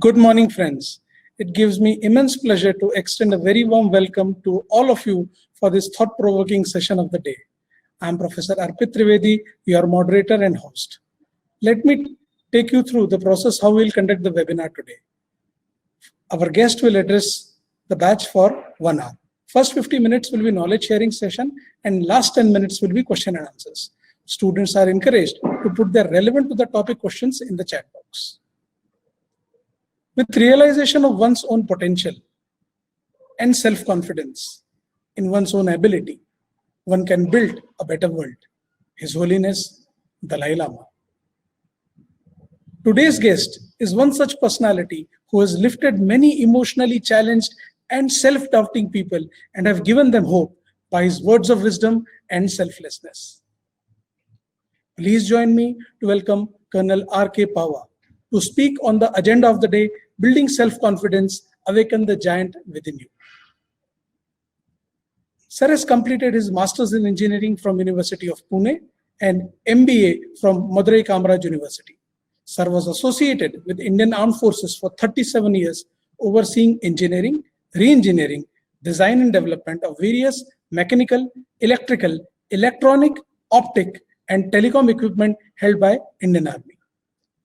Good morning, friends. It gives me immense pleasure to extend a very warm welcome to all of you for this thought-provoking session of the day. I am Professor Arpit Trivedi, your moderator and host. Let me take you through the process how we'll conduct the webinar today. Our guest will address the batch for 1 hour. First 50 minutes will be knowledge sharing session and last 10 minutes will be question and answers. Students are encouraged to put their relevant to the topic questions in the chat box. With realization of one's own potential and self-confidence in one's own ability, one can build a better world. His Holiness Dalai Lama. Today's guest is one such personality who has lifted many emotionally challenged and self-doubting people and have given them hope by his words of wisdom and selflessness. Please join me to welcome Colonel R.K. Pava to speak on the agenda of the day, Building Self-Confidence, Awaken the Giant Within You. Sir has completed his Masters in Engineering from University of Pune and MBA from Madurai Kamaraj University. Sir was associated with Indian Armed Forces for 37 years, overseeing engineering, re-engineering, design and development of various mechanical, electrical, electronic, optic, and telecom equipment held by Indian Army.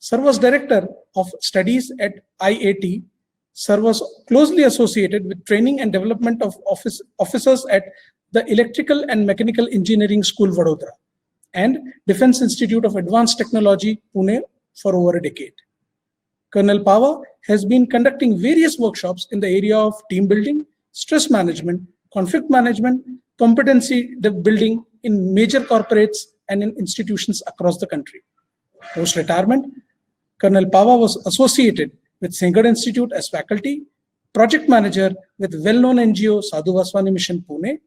Sir was Director of Studies at IAT. Sir was closely associated with training and development of officers at the Electrical and Mechanical Engineering School, Vadodara, and Defense Institute of Advanced Technology, Pune, for over a decade. Colonel Pava has been conducting various workshops in the area of team building, stress management, conflict management, competency building in major corporates and in institutions across the country. Post-retirement, Colonel Pava was associated with Singhad Institute as faculty, project manager with well-known NGO Sadhu Vaswani Mission Pune.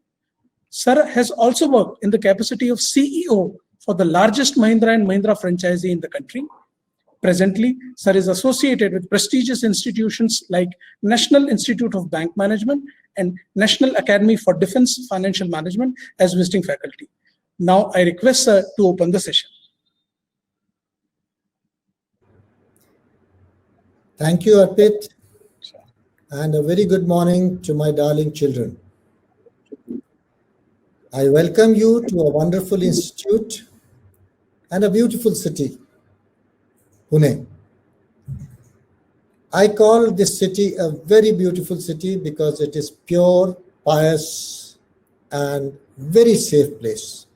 Sir has also worked in the capacity of CEO for the largest Mahindra and Mahindra franchisee in the country. Presently, Sir is associated with prestigious institutions like National Institute of Bank Management and National Academy for Defense Financial Management as visiting faculty. Now I request Sir to open the session. Thank you, Arpit, and a very good morning to my darling children. I welcome you to a wonderful institute and a beautiful city, Pune. I call this city a very beautiful city because it is pure, pious, and very safe place.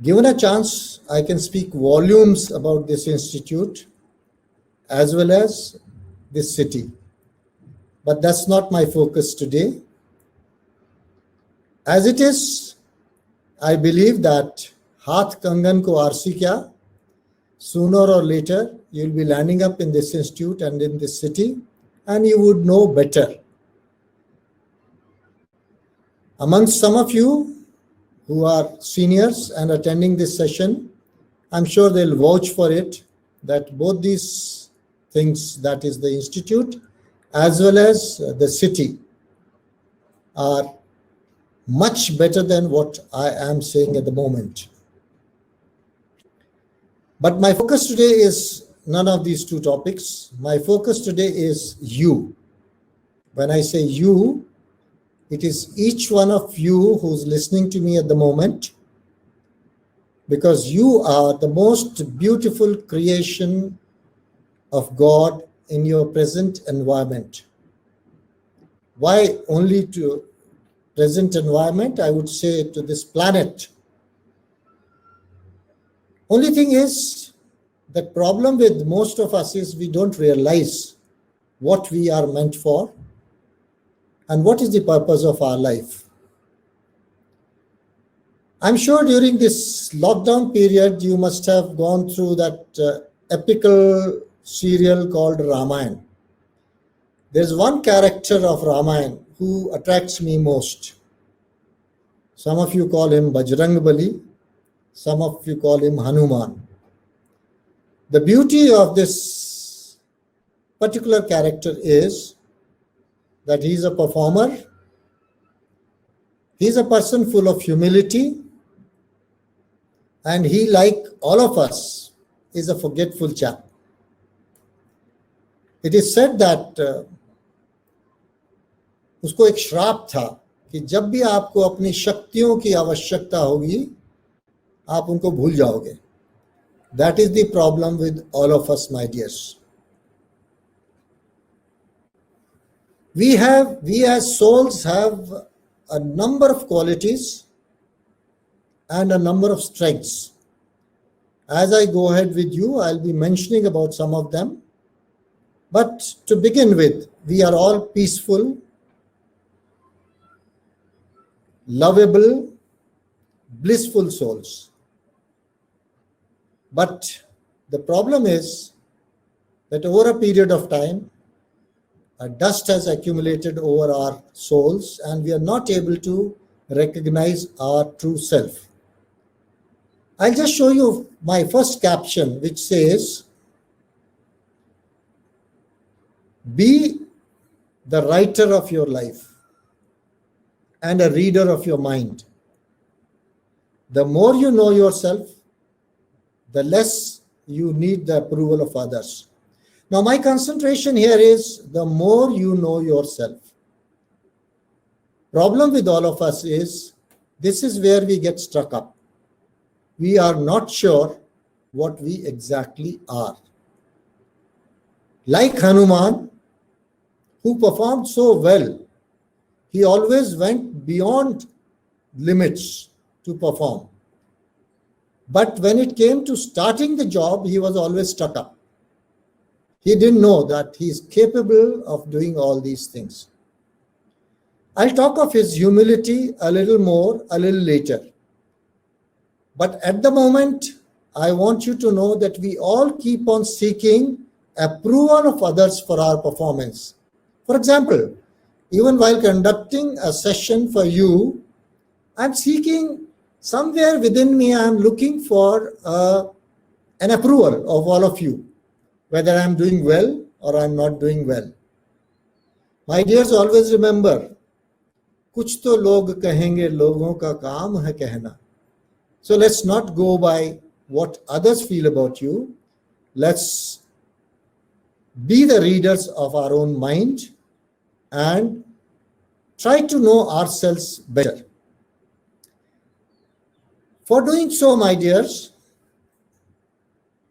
Given a chance, I can speak volumes about this institute as well as this city. But that's not my focus today. As it is, I believe that Haath Kangan ko aarsi kya, sooner or later you'll be landing up in this institute and in this city, and you would know better. Amongst some of you who are seniors and attending this session, I'm sure they'll vouch for it that both these things, that is the institute as well as the city, are much better than what I am saying at the moment. But my focus today is none of these two topics. My focus today is you. When I say you, it is each one of you who's listening to me at the moment, because you are the most beautiful creation of God in your present environment. Why only to present environment? I would say to this planet. Only thing is, the problem with most of us is we don't realize what we are meant for and what is the purpose of our life. I'm sure during this lockdown period, you must have gone through that epical serial called Ramayana. There's one character of Ramayana who attracts me most. Some of you call him Bajrangbali, some of you call him Hanuman. The beauty of this particular character is that he's a performer, he's a person full of humility, and he, like all of us, is a forgetful chap. It is said that उसको एक श्राप था कि जब भी आपको अपनी शक्तियों की आवश्यकता होगी आप उनको भूल जाओगे. That is the problem with all of us, my dears. We as souls have a number of qualities and a number of strengths. As I go ahead with you, I'll be mentioning about some of them. But to begin with, we are all peaceful, lovable, blissful souls. But the problem is that over a period of time, a dust has accumulated over our souls and we are not able to recognize our true self. I'll just show you my first caption, which says, be the writer of your life and a reader of your mind. The more you know yourself, the less you need the approval of others. Now, my concentration here is the more you know yourself. Problem with all of us is, this is where we get stuck up. We are not sure what we exactly are. Like Hanuman, who performed so well, he always went beyond limits to perform. But when it came to starting the job, he was always stuck up. He didn't know that he is capable of doing all these things. I'll talk of his humility a little more a little later. But at the moment, I want you to know that we all keep on seeking approval of others for our performance. For example, even while conducting a session for you, I'm seeking somewhere within me, I'm looking for an approval of all of you, whether I'm doing well or I'm not doing well. My dears, always remember, कुछ तो लोग कहेंगे, लोगों का काम है कहना. So let's not go by what others feel about you. Let's be the readers of our own mind and try to know ourselves better. For doing so, my dears,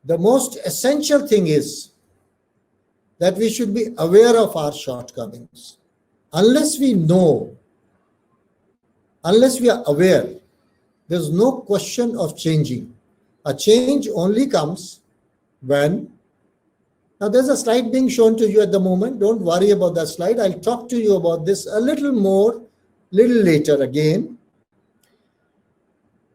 the most essential thing is that we should be aware of our shortcomings. Unless we know, unless we are aware, there's no question of changing. A change only comes when, now there's a slide being shown to you at the moment. Don't worry about that slide. I'll talk to you about this a little more, little later again.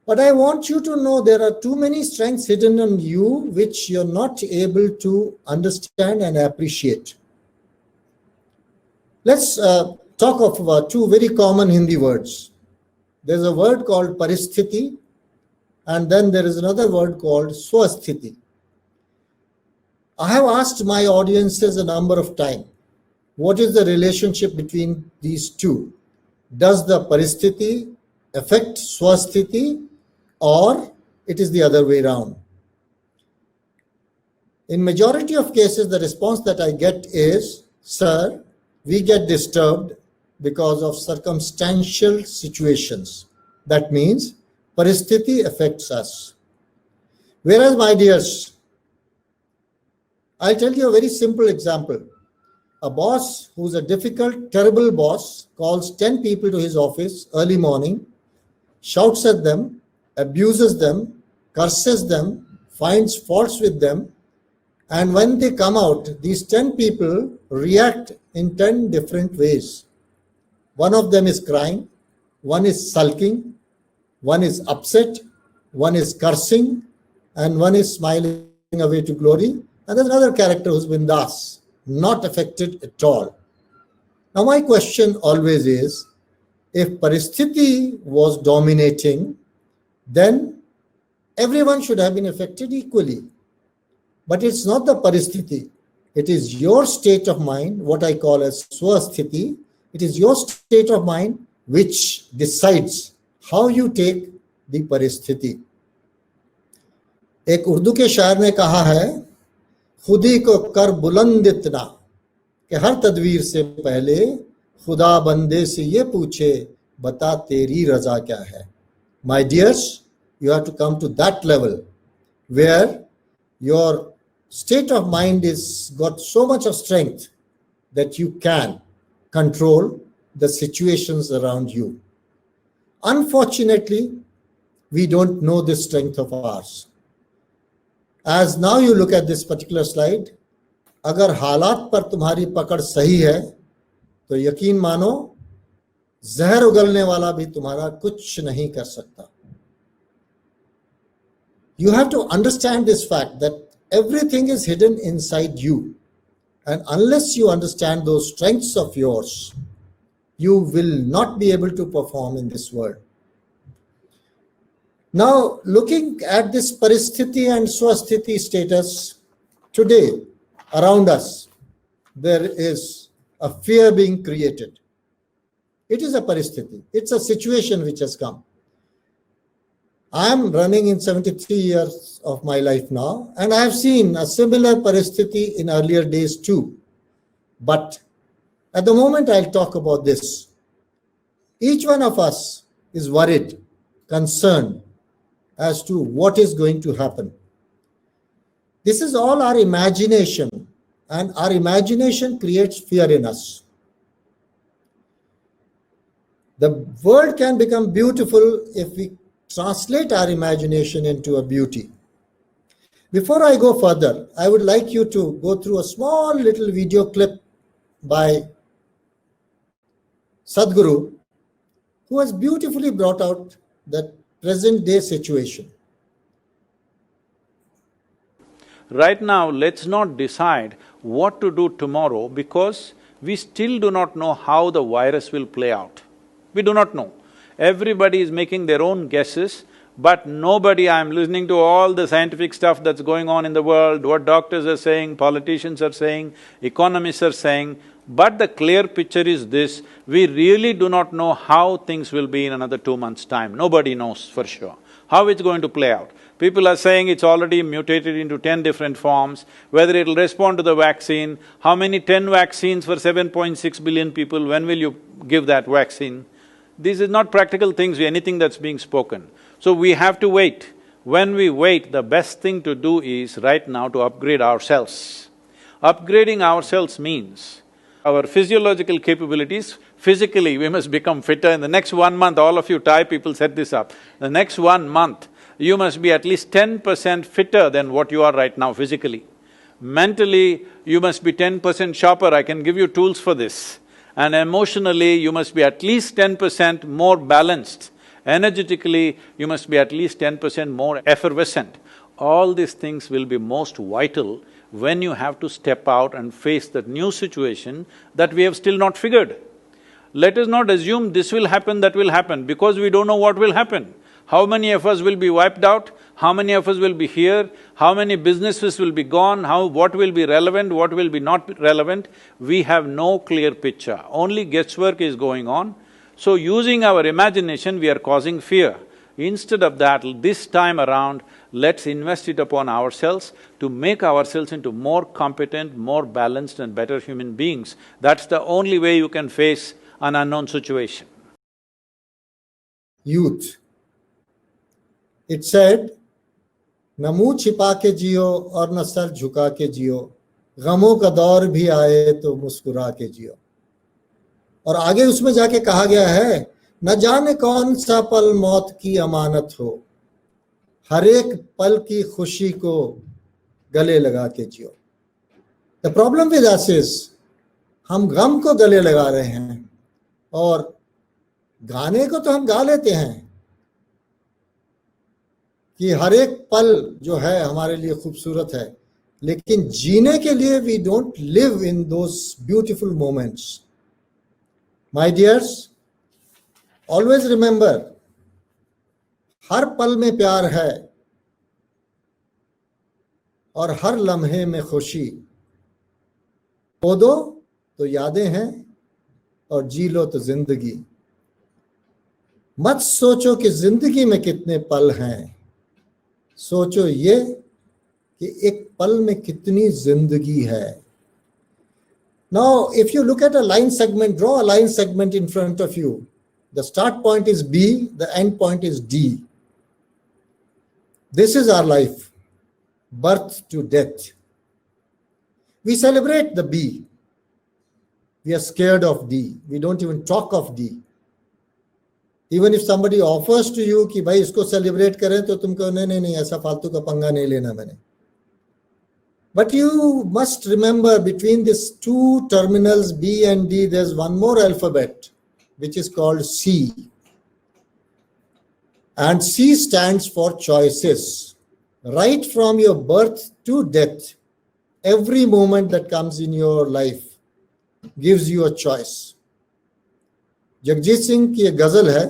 But I want you to know there are too many strengths hidden in you which you're not able to understand and appreciate. Let's talk of two very common Hindi words. There's a word called paristhiti, and then there is another word called swasthiti. I have asked my audiences a number of times, what is the relationship between these two? Does the paristhiti affect swasthiti, or it is the other way around? In majority of cases, the response that I get is, sir, we get disturbed because of circumstantial situations. That means paristhiti affects us. Whereas, my dears, I'll tell you a very simple example. A boss who's a difficult, terrible boss calls 10 people to his office early morning, shouts at them, abuses them, curses them, finds faults with them, and when they come out, these 10 people react in 10 different ways. One of them is crying, one is sulking, one is upset, one is cursing, and one is smiling away to glory. And there's another character who's bindas, not affected at all. Now my question always is, if paristhiti was dominating, then everyone should have been affected equally. But it's not the paristhiti. It is your state of mind, what I call as swasthiti. It is your state of mind which decides how you take the paristhiti. एक उर्दू के शायर ने कहा है, खुदी को कर बुलंद इतना कि हर तदवीर से पहले खुदा बंदे से ये पूछे, बता तेरी रजा क्या है. My dears, you have to come to that level where your state of mind is got so much of strength that you can control the situations around you. Unfortunately, we don't know this strength of ours. As now you look at this particular slide, अगर हालात पर तुम्हारी पकड़ सही है तो यकीन मानो जहर उगलने वाला भी तुम्हारा कुछ नहीं कर सकता. You have to understand this fact that everything is hidden inside you, and unless you understand those strengths of yours, you will not be able to perform in this world. Now, looking at this paristhiti and swasthiti status today around us, there is a fear being created. It is a paristhiti. It's a situation which has come. I am running in 73 years of my life now, and I have seen a similar paristhiti in earlier days too. But at the moment I'll talk about this. Each one of us is worried, concerned as to what is going to happen. This is all our imagination, and our imagination creates fear in us. The world can become beautiful if we translate our imagination into a beauty. Before I go further, I would like you to go through a small little video clip by Sadhguru, who has beautifully brought out the present day situation. Right now, let's not decide what to do tomorrow because we still do not know how the virus will play out. We do not know. Everybody is making their own guesses, but nobody… I'm listening to all the scientific stuff that's going on in the world, what doctors are saying, politicians are saying, economists are saying, but the clear picture is this: we really do not know how things will be in another 2 months' time. Nobody knows for sure how it's going to play out. People are saying it's already mutated into 10 different forms, whether it'll respond to the vaccine, how many 10 vaccines for 7.6 billion people, when will you give that vaccine? This is not practical things, anything that's being spoken. So we have to wait. When we wait, the best thing to do is right now to upgrade ourselves. Upgrading ourselves means our physiological capabilities, physically we must become fitter. In the next 1 month, all of you Thai people set this up, the next 1 month, you must be at least 10% fitter than what you are right now physically. Mentally, you must be 10% sharper, I can give you tools for this. And emotionally, you must be at least 10% more balanced. Energetically, you must be at least 10% more effervescent. All these things will be most vital when you have to step out and face that new situation that we have still not figured. Let us not assume this will happen, that will happen, because we don't know what will happen. How many of us will be wiped out? How many of us will be here? How many businesses will be gone? What will be relevant, what will be not relevant? We have no clear picture, only guesswork is going on. So using our imagination, we are causing fear. Instead of that, this time around, let's invest it upon ourselves to make ourselves into more competent, more balanced and better human beings. That's the only way you can face an unknown situation. Youth. It said, न मुंह छिपा के जियो और न sir झुका के जियो, गमों का दौर भी आए तो मुस्कुरा के जियो। और आगे उसमें जाके कहा गया है, न जाने कौन सा पल मौत की अमानत हो, हर एक पल की खुशी को गले लगा के जियो। The problem with us is, हम गम को गले लगा रहे हैं, और गाने को तो हम गा लेते हैं कि हर एक पल जो है हमारे लिए खूबसूरत है, लेकिन जीने के लिए we don't live in those beautiful moments. My dears, always remember, हर पल में प्यार है और हर लम्हे में खुशी। खो दो तो यादें हैं और जी लो तो जिंदगी। मत सोचो कि जिंदगी में कितने पल हैं, सोचो ये कि एक पल में कितनी जिंदगी है। Now, if you look at a line segment, draw a line segment in front of you. The start point is B, the end point is D. This is our life, birth to death. We celebrate the B. We are scared of D. We don't even talk of D. Even if somebody offers to you कि भाई इसको celebrate करें तो तुम कहो नहीं ऐसा फालतू का पंगा नहीं लेना मैंने. But you must remember between these two terminals B and D, there's one more alphabet which is called C. And C stands for choices. Right from your birth to death, every moment that comes in your life gives you a choice. Jagjit Singh की एक गजल है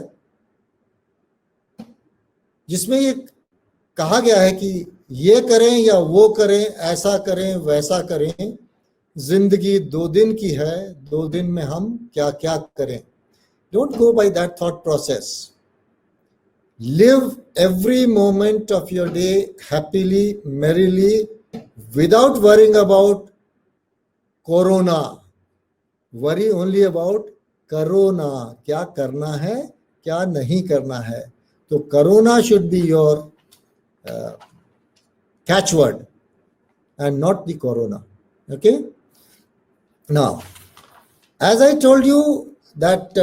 जिसमें ये कहा गया है कि ये करें या वो करें, ऐसा करें वैसा करें, जिंदगी 2 दिन की है, 2 दिन में हम क्या क्या करें. Don't go by that thought process. Live every moment of your day happily, merrily, without worrying about corona. Worry only about corona. क्या करना है, क्या नहीं करना है. तो corona should be your catchword and not the corona. Okay. Now, as I told you that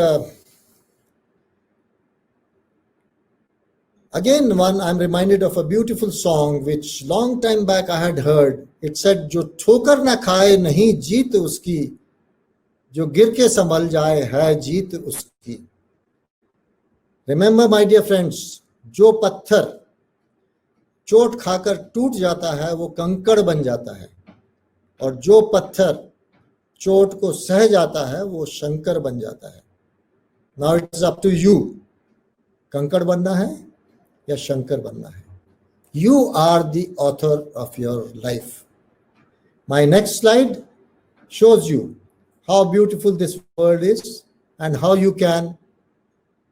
again, I'm reminded of a beautiful song which long time back I had heard. It said, "जो ठोकर ना खाए नहीं जीत उसकी, जो गिर के संभल जाए है जीत उसकी." Remember, my dear friends, जो पत्थर चोट खाकर टूट जाता है वो कंकड़ बन जाता है, और जो पत्थर चोट को सह जाता है वो शंकर बन जाता है. Now it's up to you. कंकड़ बनना है या शंकर बनना है. You are the author of your life. My next slide shows you how beautiful this world is and how you can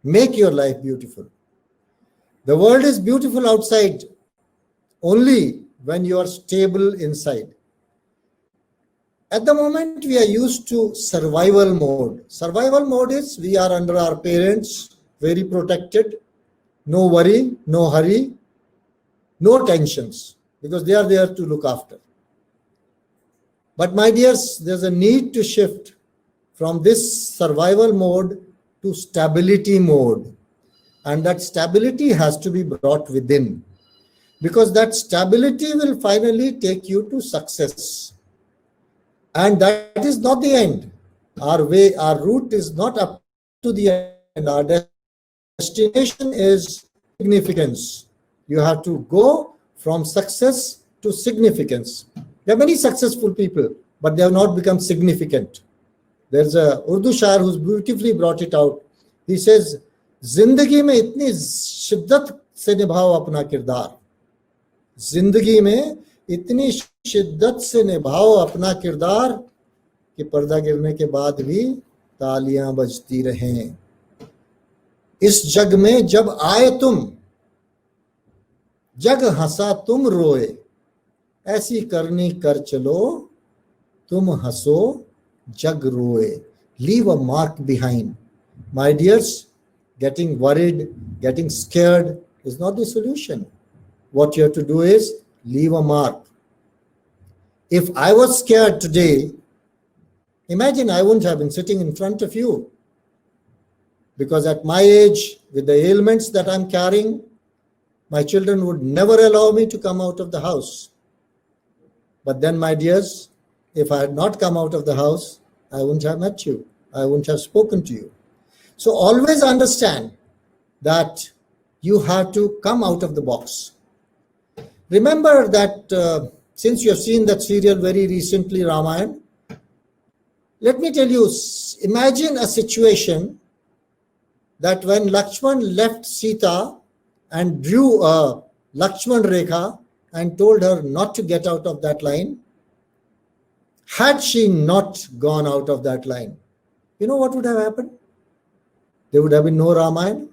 make your life beautiful. The world is beautiful outside only when you are stable inside. At the moment, we are used to survival mode. Survival mode is we are under our parents, very protected, no worry, no hurry, no tensions, because they are there to look after. But my dears, there's a need to shift from this survival mode to stability mode. And that stability has to be brought within, because that stability will finally take you to success. And that is not the end. Our route is not up to the end. Our destination is significance. You have to go from success to significance. There are many successful people, but they have not become significant. There's a Urdu shair who's beautifully brought it out. He says, जिंदगी में इतनी शिद्दत से निभाओ अपना किरदार, जिंदगी में इतनी शिद्दत से निभाओ अपना किरदार कि पर्दा गिरने के बाद भी तालियां बजती रहें. इस जग में जब आए तुम, जग हंसा तुम रोए, ऐसी करनी कर चलो, तुम हंसो जग रोए. Leave a mark behind. My dears, getting worried, getting scared is not the solution. What you have to do is leave a mark. If I was scared today, imagine I wouldn't have been sitting in front of you. Because at my age, with the ailments that I'm carrying, my children would never allow me to come out of the house. But then, my dears, if I had not come out of the house, I wouldn't have met you. I wouldn't have spoken to you. So always understand that you have to come out of the box. Remember that since you have seen that serial very recently, Ramayana, let me tell you, imagine a situation that when Lakshman left Sita and drew a Lakshman Rekha and told her not to get out of that line, had she not gone out of that line, you know what would have happened? There would have been no Ramayana.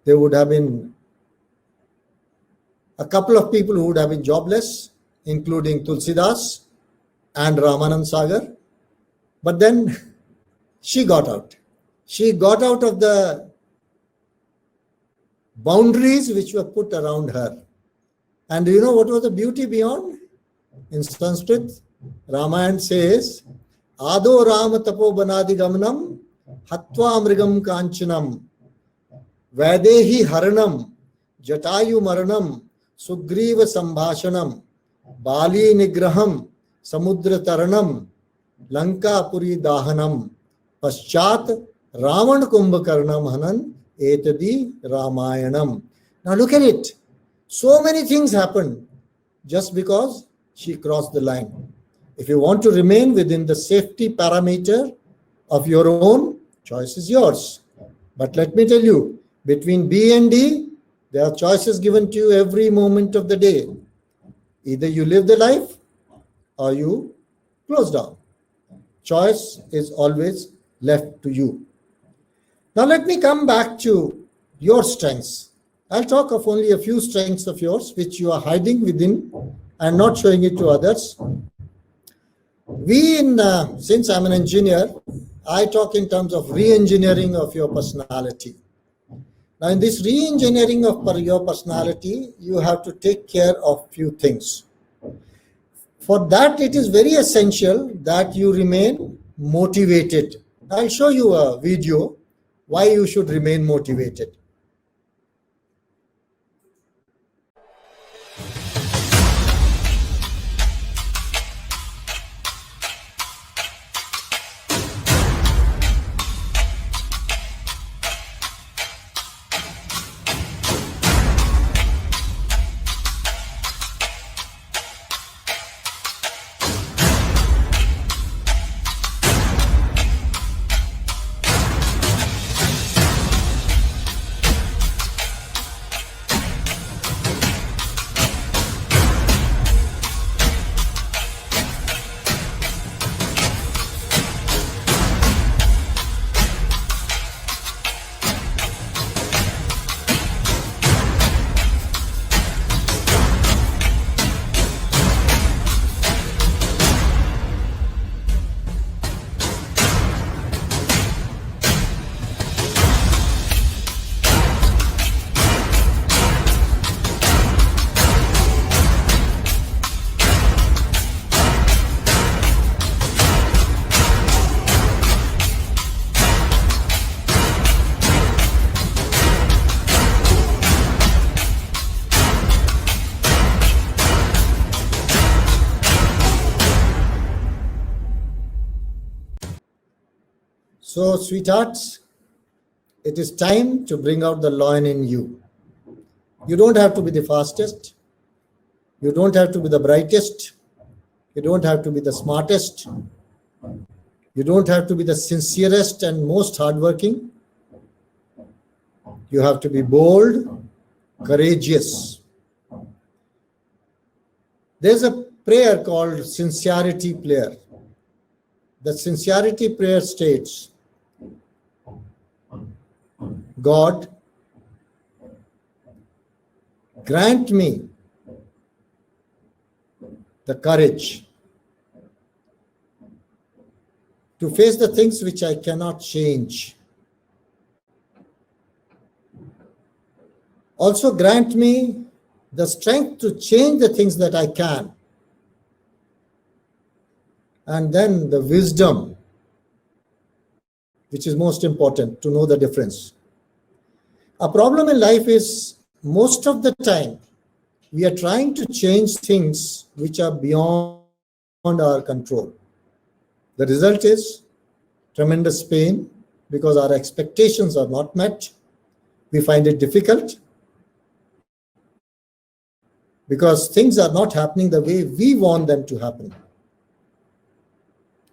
There would have been a couple of people who would have been jobless, including Tulsidas and Ramanand Sagar. But then she got out. She got out of the boundaries which were put around her. And do you know what was the beauty beyond? In Sanskrit, Ramayana says, Ado Rama Tapo Banadi Gamanam Hatva Mrigam Kanchanam Vaidehi Haranam Jatayu Maranam Sugriva Sambhashanam Bali Nigraham Samudra Taranam Lanka Puri Dahanam Paschat Ravan Kumbhakarnam Hanan Etadi Ramayanam. Now look at it. So many things happened just because she crossed the line. If you want to remain within the safety parameter of your own, choice is yours. But let me tell you, between B and D, there are choices given to you every moment of the day. Either you live the life or you close down. Choice is always left to you. Now let me come back to your strengths. I'll talk of only a few strengths of yours which you are hiding within and not showing it to others. Since I'm an engineer, I talk in terms of re-engineering of your personality. Now in this re-engineering of your personality, you have to take care of few things. For that, it is very essential that you remain motivated. I'll show you a video why you should remain motivated. So, sweethearts, it is time to bring out the lion in you. You don't have to be the fastest. You don't have to be the brightest. You don't have to be the smartest. You don't have to be the sincerest and most hardworking. You have to be bold, courageous. There's a prayer called Sincerity Prayer. The Sincerity Prayer states, God, grant me the courage to face the things which I cannot change. Also grant me the strength to change the things that I can. And then the wisdom, which is most important, to know the difference. A problem in life is most of the time we are trying to change things which are beyond our control. The result is tremendous pain because our expectations are not met. We find it difficult because things are not happening the way we want them to happen.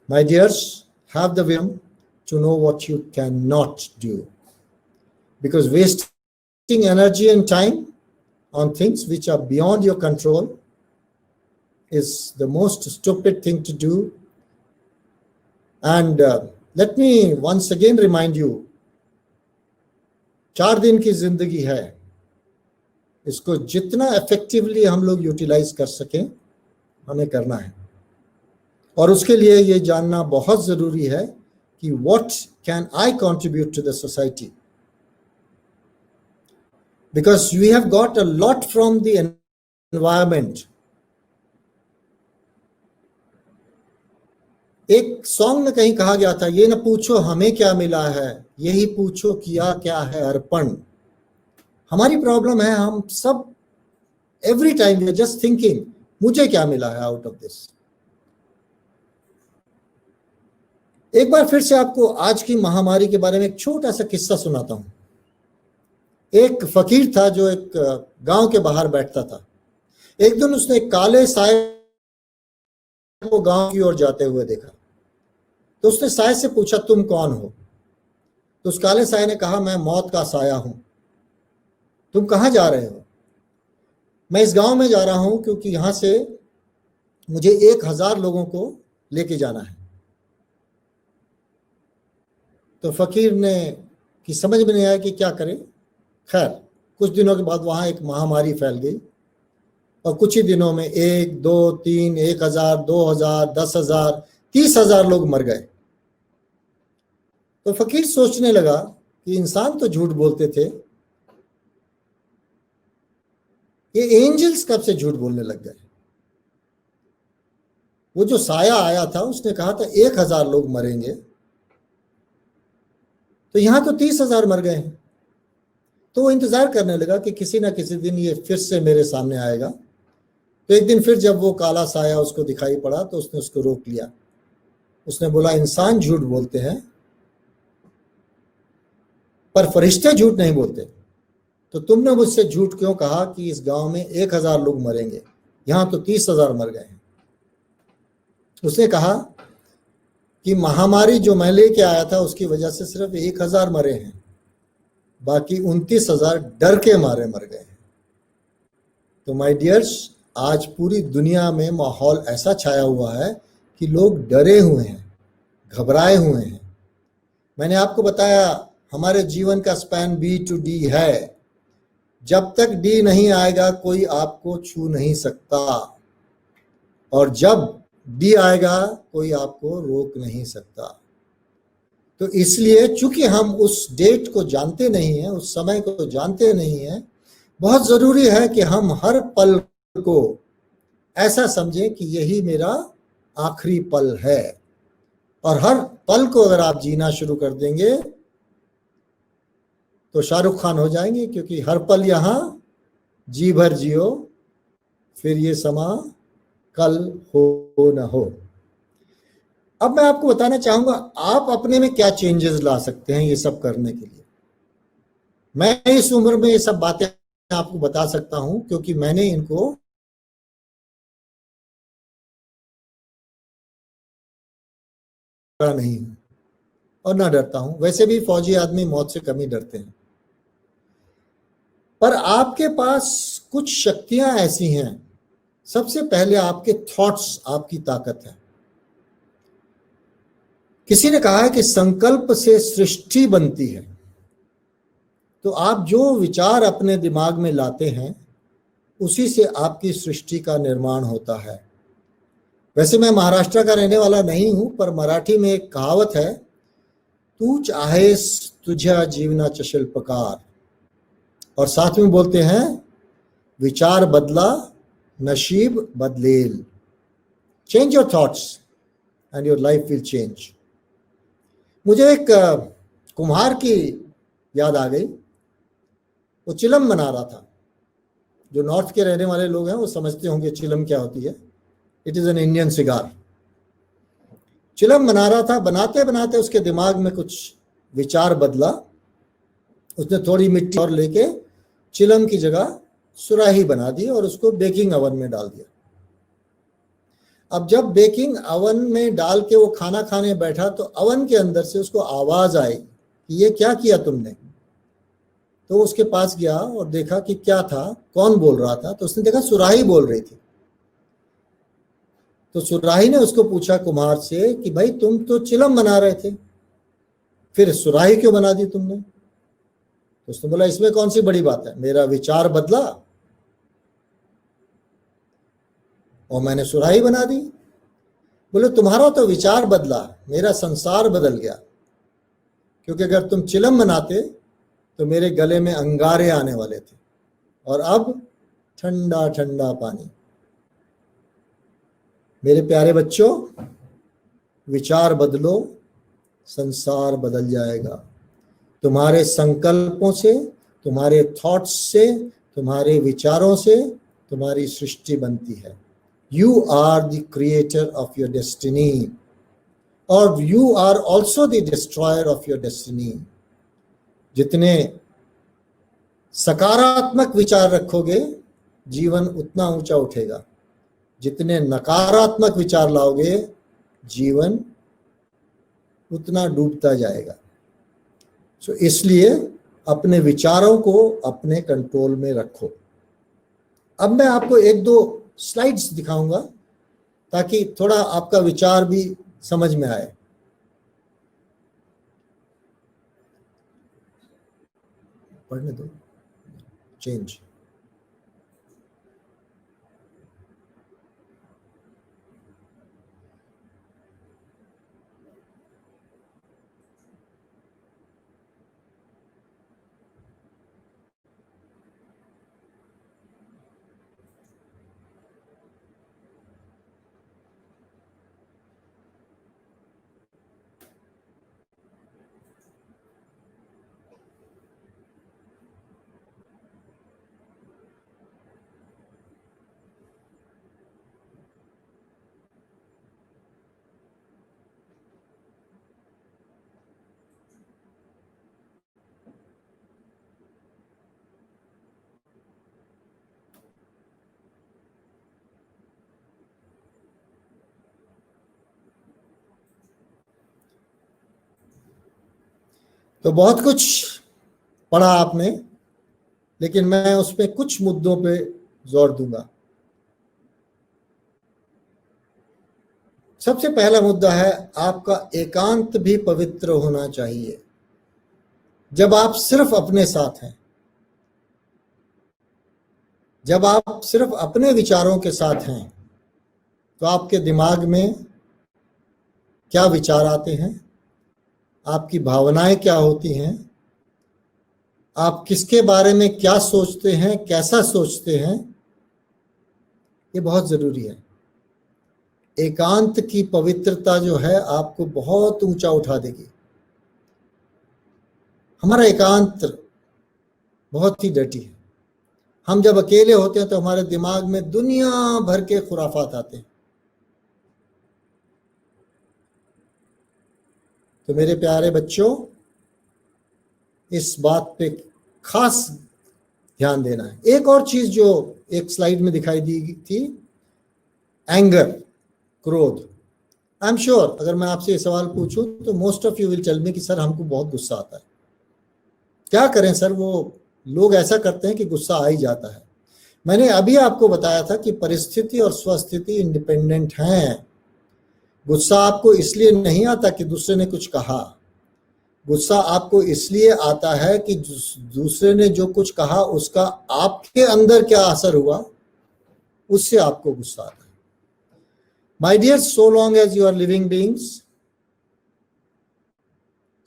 My dears, have the wisdom to know what you cannot do. Because wasting energy and time on things which are beyond your control is the most stupid thing to do. And let me once again remind you, 4 दिन की जिंदगी है, इसको जितना effectively हम लोग utilize कर सकें, हमें करना है. और उसके लिए ये जानना बहुत जरूरी है कि what can I contribute to the society, because we have got a lot from the environment. एक सॉन्ग में कहीं कहा गया था, ये न पूछो हमें क्या मिला है, यही पूछो किया क्या है अर्पण। हमारी प्रॉब्लम है, हम सब every time we are just thinking मुझे क्या मिला है आउट ऑफ दिस। एक बार फिर से आपको आज की महामारी के बारे में एक छोटा सा किस्सा सुनाता हूं। एक फकीर था जो एक गांव के बाहर बैठता था। एक दिन उसने एक काले साए को गांव की ओर जाते हुए देखा, तो उसने साए से पूछा तुम कौन हो? तो उस काले साए ने कहा मैं मौत का साया हूं। तुम कहां जा रहे हो? मैं इस गांव में जा रहा हूं क्योंकि यहां से मुझे 1000 लोगों को लेके जाना है। तो फकीर ने कि समझ में नहीं आया कि क्या करे। खैर कुछ दिनों के बाद वहां एक महामारी फैल गई और कुछ ही दिनों में 1, 2, 3, 1000, 2000, 10,000, 30,000 लोग मर गए। तो फकीर सोचने लगा कि इंसान तो झूठ बोलते थे, ये एंजल्स कब से झूठ बोलने लग गए? वो जो साया आया था उसने कहा था 1000 लोग मरेंगे, तो यहां तो 30,000 मर गए हैं। तो वो इंतजार करने लगा कि किसी ना किसी दिन ये फिर से मेरे सामने आएगा। तो एक दिन फिर जब वो काला साया उसको दिखाई पड़ा तो उसने उसको रोक लिया। उसने बोला इंसान झूठ बोलते हैं पर फरिश्ते झूठ नहीं बोलते, तो तुमने मुझसे झूठ क्यों कहा कि इस गांव में 1000 लोग मरेंगे, यहां तो 30,000 मर गए हैं। उसने कहा कि महामारी जो मैं लेके आया था उसकी वजह से सिर्फ 1000 मरे हैं, बाकी 29,000 डर के मारे मर गए हैं। तो माय डियर्स, आज पूरी दुनिया में माहौल ऐसा छाया हुआ है कि लोग डरे हुए हैं, घबराए हुए हैं। मैंने आपको बताया हमारे जीवन का स्पैन B to D है। जब तक D नहीं आएगा कोई आपको छू नहीं सकता, और जब D आएगा कोई आपको रोक नहीं सकता। तो इसलिए चूंकि हम उस डेट को जानते नहीं हैं, उस समय को जानते नहीं हैं, बहुत जरूरी है कि हम हर पल को ऐसा समझें कि यही मेरा आखिरी पल है। और हर पल को अगर आप जीना शुरू कर देंगे तो शाहरुख खान हो जाएंगे, क्योंकि हर पल यहां जी भर जियो, फिर ये समा कल हो न हो। अब मैं आपको बताना चाहूंगा आप अपने में क्या चेंजेस ला सकते हैं ये सब करने के लिए। मैं इस उम्र में ये सब बातें आपको बता सकता हूं क्योंकि मैंने इनको नहीं हूं और ना डरता हूं। वैसे भी फौजी आदमी मौत से कम ही डरते हैं। पर आपके पास कुछ शक्तियां ऐसी हैं। सबसे पहले आपके थॉट्स आपकी ताकत है। किसी ने कहा है कि संकल्प से सृष्टि बनती है। तो आप जो विचार अपने दिमाग में लाते हैं उसी से आपकी सृष्टि का निर्माण होता है। वैसे मैं महाराष्ट्र का रहने वाला नहीं हूं, पर मराठी में एक कहावत है, तूच आहेस तुझ्या जीवनाचा शिल्पकार, और साथ में बोलते हैं विचार बदला नशीब बदलेल। Change your thoughts and your life will change. मुझे एक कुम्हार की याद आ गई। वो चिलम बना रहा था। जो नॉर्थ के रहने वाले लोग हैं वो समझते होंगे चिलम क्या होती है। It is an Indian cigar. चिलम बना रहा था, बनाते बनाते उसके दिमाग में कुछ विचार बदला। उसने थोड़ी मिट्टी और लेके चिलम की जगह सुराही बना दी और उसको बेकिंग ओवन में डाल दिया। अब जब बेकिंग ओवन में डाल के वो खाना खाने बैठा तो ओवन के अंदर से उसको आवाज आई कि ये क्या किया तुमने। तो उसके पास गया और देखा कि क्या था, कौन बोल रहा था। तो उसने देखा सुराही बोल रही थी। तो सुराही ने उसको पूछा कुम्हार से कि भाई तुम तो चिलम बना रहे थे, फिर सुराही क्यों बना दी तुमने? तो उसने बोला इसमें कौन सी बड़ी बात है, मेरा विचार बदला और मैंने सुराही बना दी। बोले तुम्हारा तो विचार बदला, मेरा संसार बदल गया, क्योंकि अगर तुम चिलम बनाते तो मेरे गले में अंगारे आने वाले थे, और अब ठंडा ठंडा पानी। मेरे प्यारे बच्चों, विचार बदलो, संसार बदल जाएगा। तुम्हारे संकल्पों से, तुम्हारे थॉट्स से, तुम्हारे विचारों से तुम्हारी सृष्टि बनती है। You are the creator of your destiny, और you are also the destroyer of your destiny. जितने सकारात्मक विचार रखोगे, जीवन उतना ऊंचा उठेगा। जितने नकारात्मक विचार लाओगे, जीवन उतना डूबता जाएगा। सो इसलिए अपने विचारों को अपने कंट्रोल में रखो। अब मैं आपको एक दो स्लाइड्स दिखाऊंगा ताकि थोड़ा आपका विचार भी समझ में आए। पढ़ने दो, चेंज। तो बहुत कुछ पढ़ा आपने, लेकिन मैं उस पे कुछ मुद्दों पे जोर दूंगा। सबसे पहला मुद्दा है, आपका एकांत भी पवित्र होना चाहिए। जब आप सिर्फ अपने साथ हैं, जब आप सिर्फ अपने विचारों के साथ हैं, तो आपके दिमाग में क्या विचार आते हैं, आपकी भावनाएं क्या होती हैं, आप किसके बारे में क्या सोचते हैं, कैसा सोचते हैं, ये बहुत जरूरी है। एकांत की पवित्रता जो है आपको बहुत ऊंचा उठा देगी। हमारा एकांत बहुत ही डर्टी है। हम जब अकेले होते हैं तो हमारे दिमाग में दुनिया भर के खुराफात आते हैं। तो मेरे प्यारे बच्चों, इस बात पे खास ध्यान देना है। एक और चीज जो एक स्लाइड में दिखाई दी थी, एंगर, क्रोध। आई एम श्योर अगर मैं आपसे ये सवाल पूछूं तो most of you will tell me कि सर हमको बहुत गुस्सा आता है। क्या करें सर, वो लोग ऐसा करते हैं कि गुस्सा आ ही जाता है। मैंने अभी आपको बताया था कि परिस्थिति और स्वस्थिति इंडिपेंडेंट हैं। गुस्सा आपको इसलिए नहीं आता कि दूसरे ने कुछ कहा, गुस्सा आपको इसलिए आता है कि दूसरे ने जो कुछ कहा उसका आपके अंदर क्या असर हुआ, उससे आपको गुस्सा आता है। My dear, so long as you are living beings,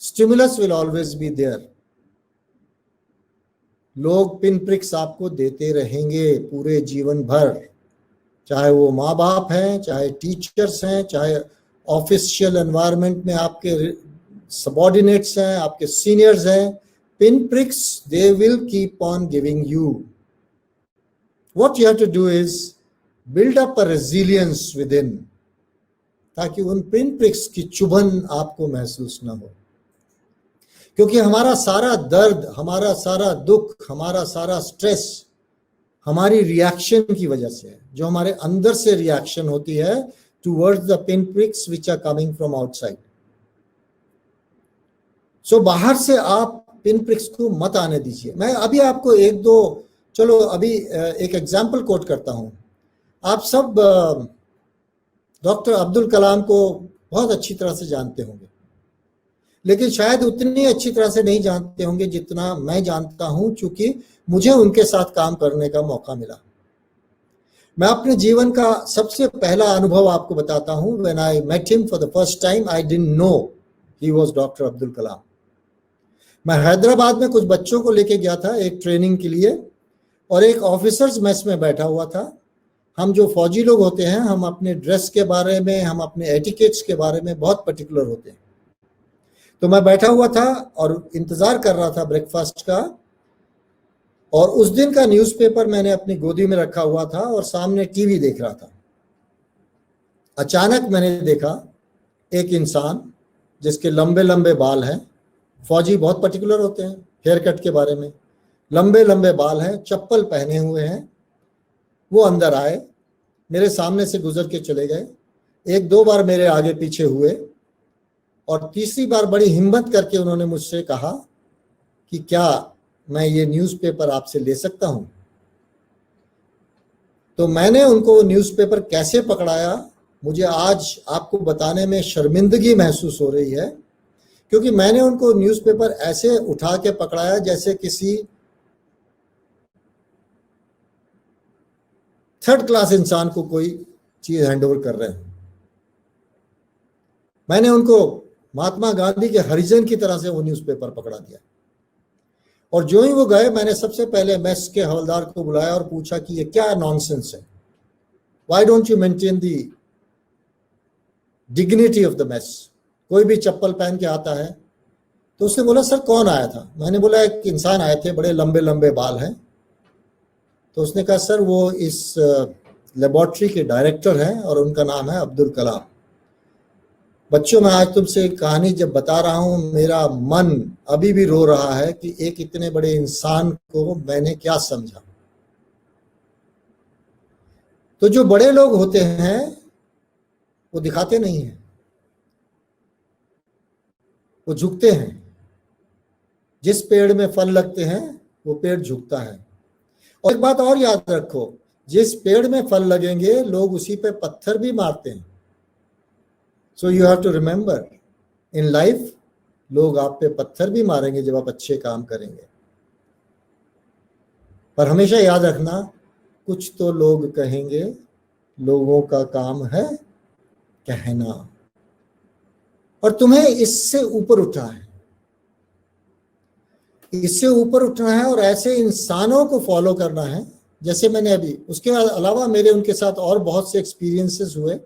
stimulus will always be there. लोग पिन प्रिक्स आपको देते रहेंगे पूरे जीवन भर, चाहे वो माँ बाप हैं, चाहे टीचर्स हैं, चाहे ऑफिशियल एनवायरनमेंट में आपके सबॉर्डिनेट्स हैं, आपके सीनियर्स हैं। Pin pricks they will keep on giving you. What you have to do is build up a resilience within, ताकि उन पिन प्रिक्स की चुभन आपको महसूस न हो। क्योंकि हमारा सारा दर्द, हमारा सारा दुख, हमारा सारा स्ट्रेस हमारी रिएक्शन की वजह से है, जो हमारे अंदर से रिएक्शन होती है towards the pin pricks which are coming from outside. So बाहर से आप पिन प्रिक्स को मत आने दीजिए। मैं अभी आपको एक दो, चलो अभी एक एग्जाम्पल कोट करता हूं। आप सब डॉक्टर अब्दुल कलाम को बहुत अच्छी तरह से जानते होंगे, लेकिन शायद उतनी अच्छी तरह से नहीं जानते होंगे जितना मैं जानता हूं, क्योंकि मुझे उनके साथ काम करने का मौका मिला। मैं अपने जीवन का सबसे पहला अनुभव आपको बताता हूं। When I met him for the first time, I didn't know he was doctor Abdul Kalam. मैं हैदराबाद में कुछ बच्चों को लेके गया था एक ट्रेनिंग के लिए, और एक ऑफिसर्स मेस में बैठा हुआ था। हम जो फौजी लोग होते हैं, हम अपने ड्रेस के बारे में, हम अपने एटिकेट्स के बारे में बहुत पर्टिकुलर होते हैं। तो मैं बैठा हुआ था और इंतजार कर रहा था ब्रेकफास्ट का, और उस दिन का न्यूज़पेपर मैंने अपनी गोदी में रखा हुआ था और सामने टीवी देख रहा था। अचानक मैंने देखा एक इंसान जिसके लंबे लंबे बाल हैं, फौजी बहुत पर्टिकुलर होते हैं हेयर कट के बारे में, लंबे लंबे बाल हैं, चप्पल पहने हुए हैं। वो अंदर आए, मेरे सामने से गुजर के चले गए, एक दो बार मेरे आगे पीछे हुए, और तीसरी बार बड़ी हिम्मत करके उन्होंने मुझसे कहा कि क्या मैं ये न्यूज़पेपर आपसे ले सकता हूं। तो मैंने उनको न्यूज़पेपर कैसे पकड़ाया, मुझे आज आपको बताने में शर्मिंदगी महसूस हो रही है, क्योंकि मैंने उनको न्यूज़पेपर ऐसे उठा के पकड़ाया जैसे किसी थर्ड क्लास इंसान को कोई चीज हैंडओवर कर रहे हैं। मैंने उनको महात्मा गांधी के हरिजन की तरह से वो न्यूज़पेपर पकड़ा दिया, और जो ही वो गए, मैंने सबसे पहले मेस के हवलदार को बुलाया और पूछा कि ये क्या नॉनसेंस है, why don't you maintain the dignity of the mess. कोई भी चप्पल पहन के आता है। तो उसने बोला, सर कौन आया था। मैंने बोला, एक इंसान आए थे, बड़े लंबे लंबे बाल हैं। तो उसने कहा, सर वो इस लेबोरेटरी के डायरेक्टर हैं और उनका नाम है अब्दुल कलाम। बच्चों, मैं आज तुमसे एक कहानी जब बता रहा हूं, मेरा मन अभी भी रो रहा है कि एक इतने बड़े इंसान को मैंने क्या समझा। तो जो बड़े लोग होते हैं वो दिखाते नहीं हैं, वो झुकते हैं। जिस पेड़ में फल लगते हैं वो पेड़ झुकता है। और एक बात और याद रखो, जिस पेड़ में फल लगेंगे लोग उसी पे पत्थर भी मारते हैं। So you have to remember, in life लोग आप पे पत्थर भी मारेंगे जब आप अच्छे काम करेंगे, पर हमेशा याद रखना, कुछ तो लोग कहेंगे, लोगों का काम है कहना। और तुम्हें इससे ऊपर उठना है, इससे ऊपर उठना है, और ऐसे इंसानों को फॉलो करना है जैसे मैंने अभी। उसके अलावा मेरे उनके साथ और बहुत से एक्सपीरियंसेस हुए,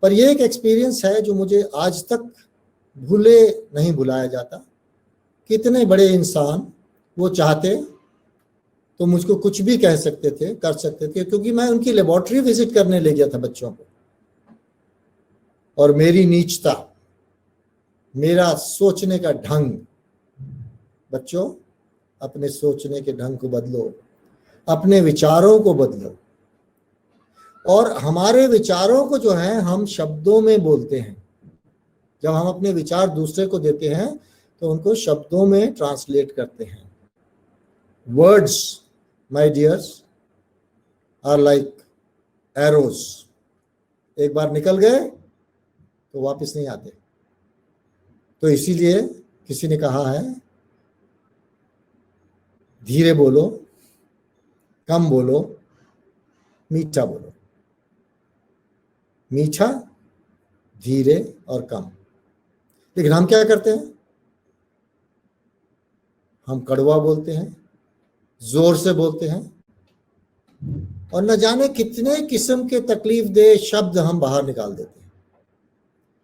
पर ये एक एक्सपीरियंस है जो मुझे आज तक नहीं भुलाया जाता। कितने बड़े इंसान, वो चाहते तो मुझको कुछ भी कह सकते थे, कर सकते थे, क्योंकि मैं उनकी लेबोरेटरी विजिट करने ले गया था बच्चों को। और मेरी नीचता, मेरा सोचने का ढंग, बच्चों अपने सोचने के ढंग को बदलो, अपने विचारों को बदलो। और हमारे विचारों को जो है हम शब्दों में बोलते हैं। जब हम अपने विचार दूसरे को देते हैं तो उनको शब्दों में ट्रांसलेट करते हैं। Words, my dears, are like arrows. एक बार निकल गए तो वापस नहीं आते। तो इसीलिए किसी ने कहा है, धीरे बोलो, कम बोलो, मीठा बोलो। मीठा, धीरे और कम। लेकिन हम क्या करते हैं, हम कड़वा बोलते हैं, जोर से बोलते हैं, और न जाने कितने किस्म के तकलीफ दे शब्द हम बाहर निकाल देते हैं।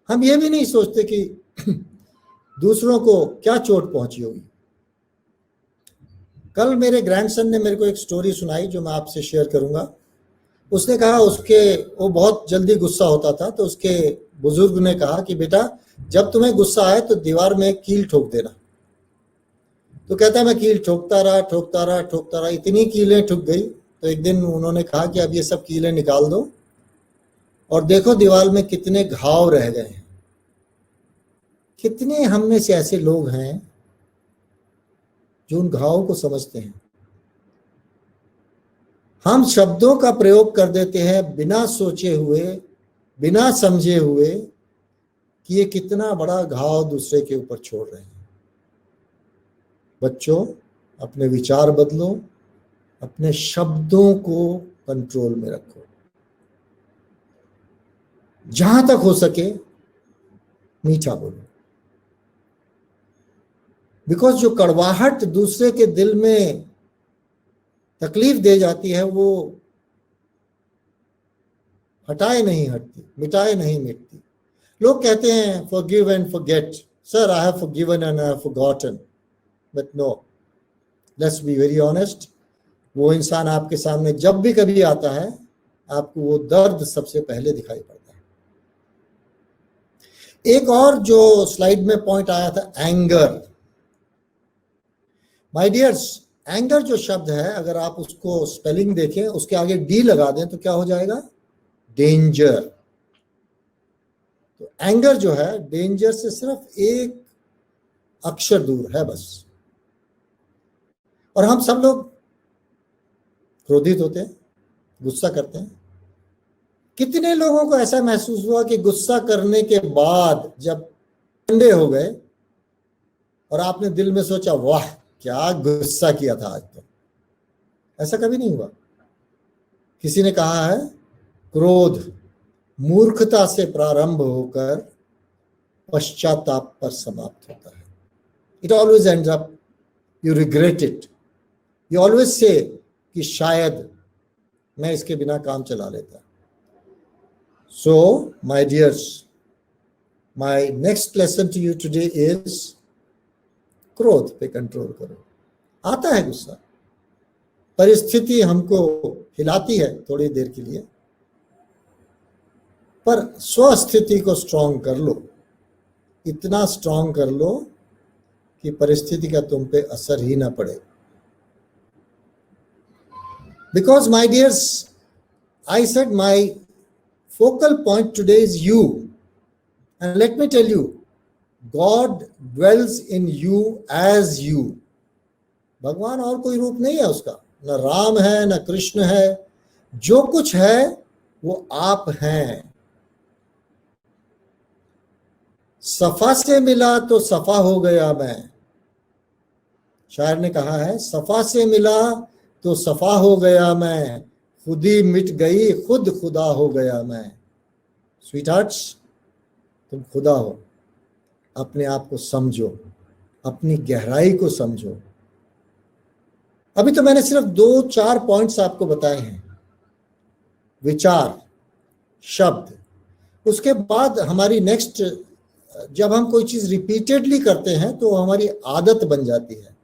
हम ये भी नहीं सोचते कि दूसरों को क्या चोट पहुंची होगी। कल मेरे ग्रैंडसन ने मेरे को एक स्टोरी सुनाई जो मैं आपसे शेयर करूंगा। उसने कहा, वो बहुत जल्दी गुस्सा होता था, तो उसके बुजुर्ग ने कहा कि बेटा जब तुम्हें गुस्सा आए तो दीवार में कील ठोक देना। तो कहता है, मैं कील ठोकता रहा, इतनी कीलें ठुक गई। तो एक दिन उन्होंने कहा कि अब ये सब कीलें निकाल दो और देखो दीवार में कितने घाव रह गए हैं। कितने हम में से ऐसे लोग हैं जो उन घावों को समझते हैं। हम शब्दों का प्रयोग कर देते हैं बिना सोचे हुए, बिना समझे हुए कि ये कितना बड़ा घाव दूसरे के ऊपर छोड़ रहे हैं। बच्चों, अपने विचार बदलो, अपने शब्दों को कंट्रोल में रखो। जहां तक हो सके मीठा बोलो, बिकॉज जो कड़वाहट दूसरे के दिल में तकलीफ दे जाती है वो हटाए नहीं हटती, मिटाए नहीं मिटती। लोग कहते हैं forgive and forget. Sir, I have forgiven and I have forgotten. But no, let's be very honest. वो इंसान आपके सामने जब भी कभी आता है, आपको वो दर्द सबसे पहले दिखाई पड़ता है। एक और जो स्लाइड में पॉइंट आया था, एंगर। माय डियर्स, एंगर जो शब्द है, अगर आप उसको स्पेलिंग देखें, उसके आगे डी लगा दें तो क्या हो जाएगा? डेंजर। तो एंगर जो है डेंजर से सिर्फ एक अक्षर दूर है बस। और हम सब लोग क्रोधित होते हैं, गुस्सा करते हैं। कितने लोगों को ऐसा महसूस हुआ कि गुस्सा करने के बाद जब ठंडे हो गए और आपने दिल में सोचा, वाह क्या गुस्सा किया था आज तो? ऐसा कभी नहीं हुआ। किसी ने कहा है, क्रोध मूर्खता से प्रारंभ होकर पश्चाताप पर समाप्त होता है। It always ends up, you regret it, you always say कि शायद मैं इसके बिना काम चला लेता। So my dears, my next lesson to you today is क्रोध पे कंट्रोल करो। आता है गुस्सा, परिस्थिति हमको हिलाती है थोड़ी देर के लिए, पर स्वस्थिति को स्ट्रांग कर लो, इतना स्ट्रांग कर लो कि परिस्थिति का तुम पे असर ही ना पड़े। Because my dears, I said my focal point today is you, and let me tell you, God dwells in you as you. भगवान और कोई रूप नहीं है उसका, न राम है न कृष्ण है, जो कुछ है वो आप हैं। सफा से मिला तो सफा हो गया मैं। शायर ने कहा है, सफा से मिला तो सफा हो गया मैं, खुद ही मिट गई खुद खुदा हो गया मैं। स्वीट हार्ट्स, तुम खुदा हो, अपने आप को समझो, अपनी गहराई को समझो। अभी तो मैंने सिर्फ 2-4 पॉइंट्स आपको बताए हैं, विचार, शब्द। उसके बाद हमारी नेक्स्ट, जब हम कोई चीज रिपीटेडली करते हैं तो हमारी आदत बन जाती है,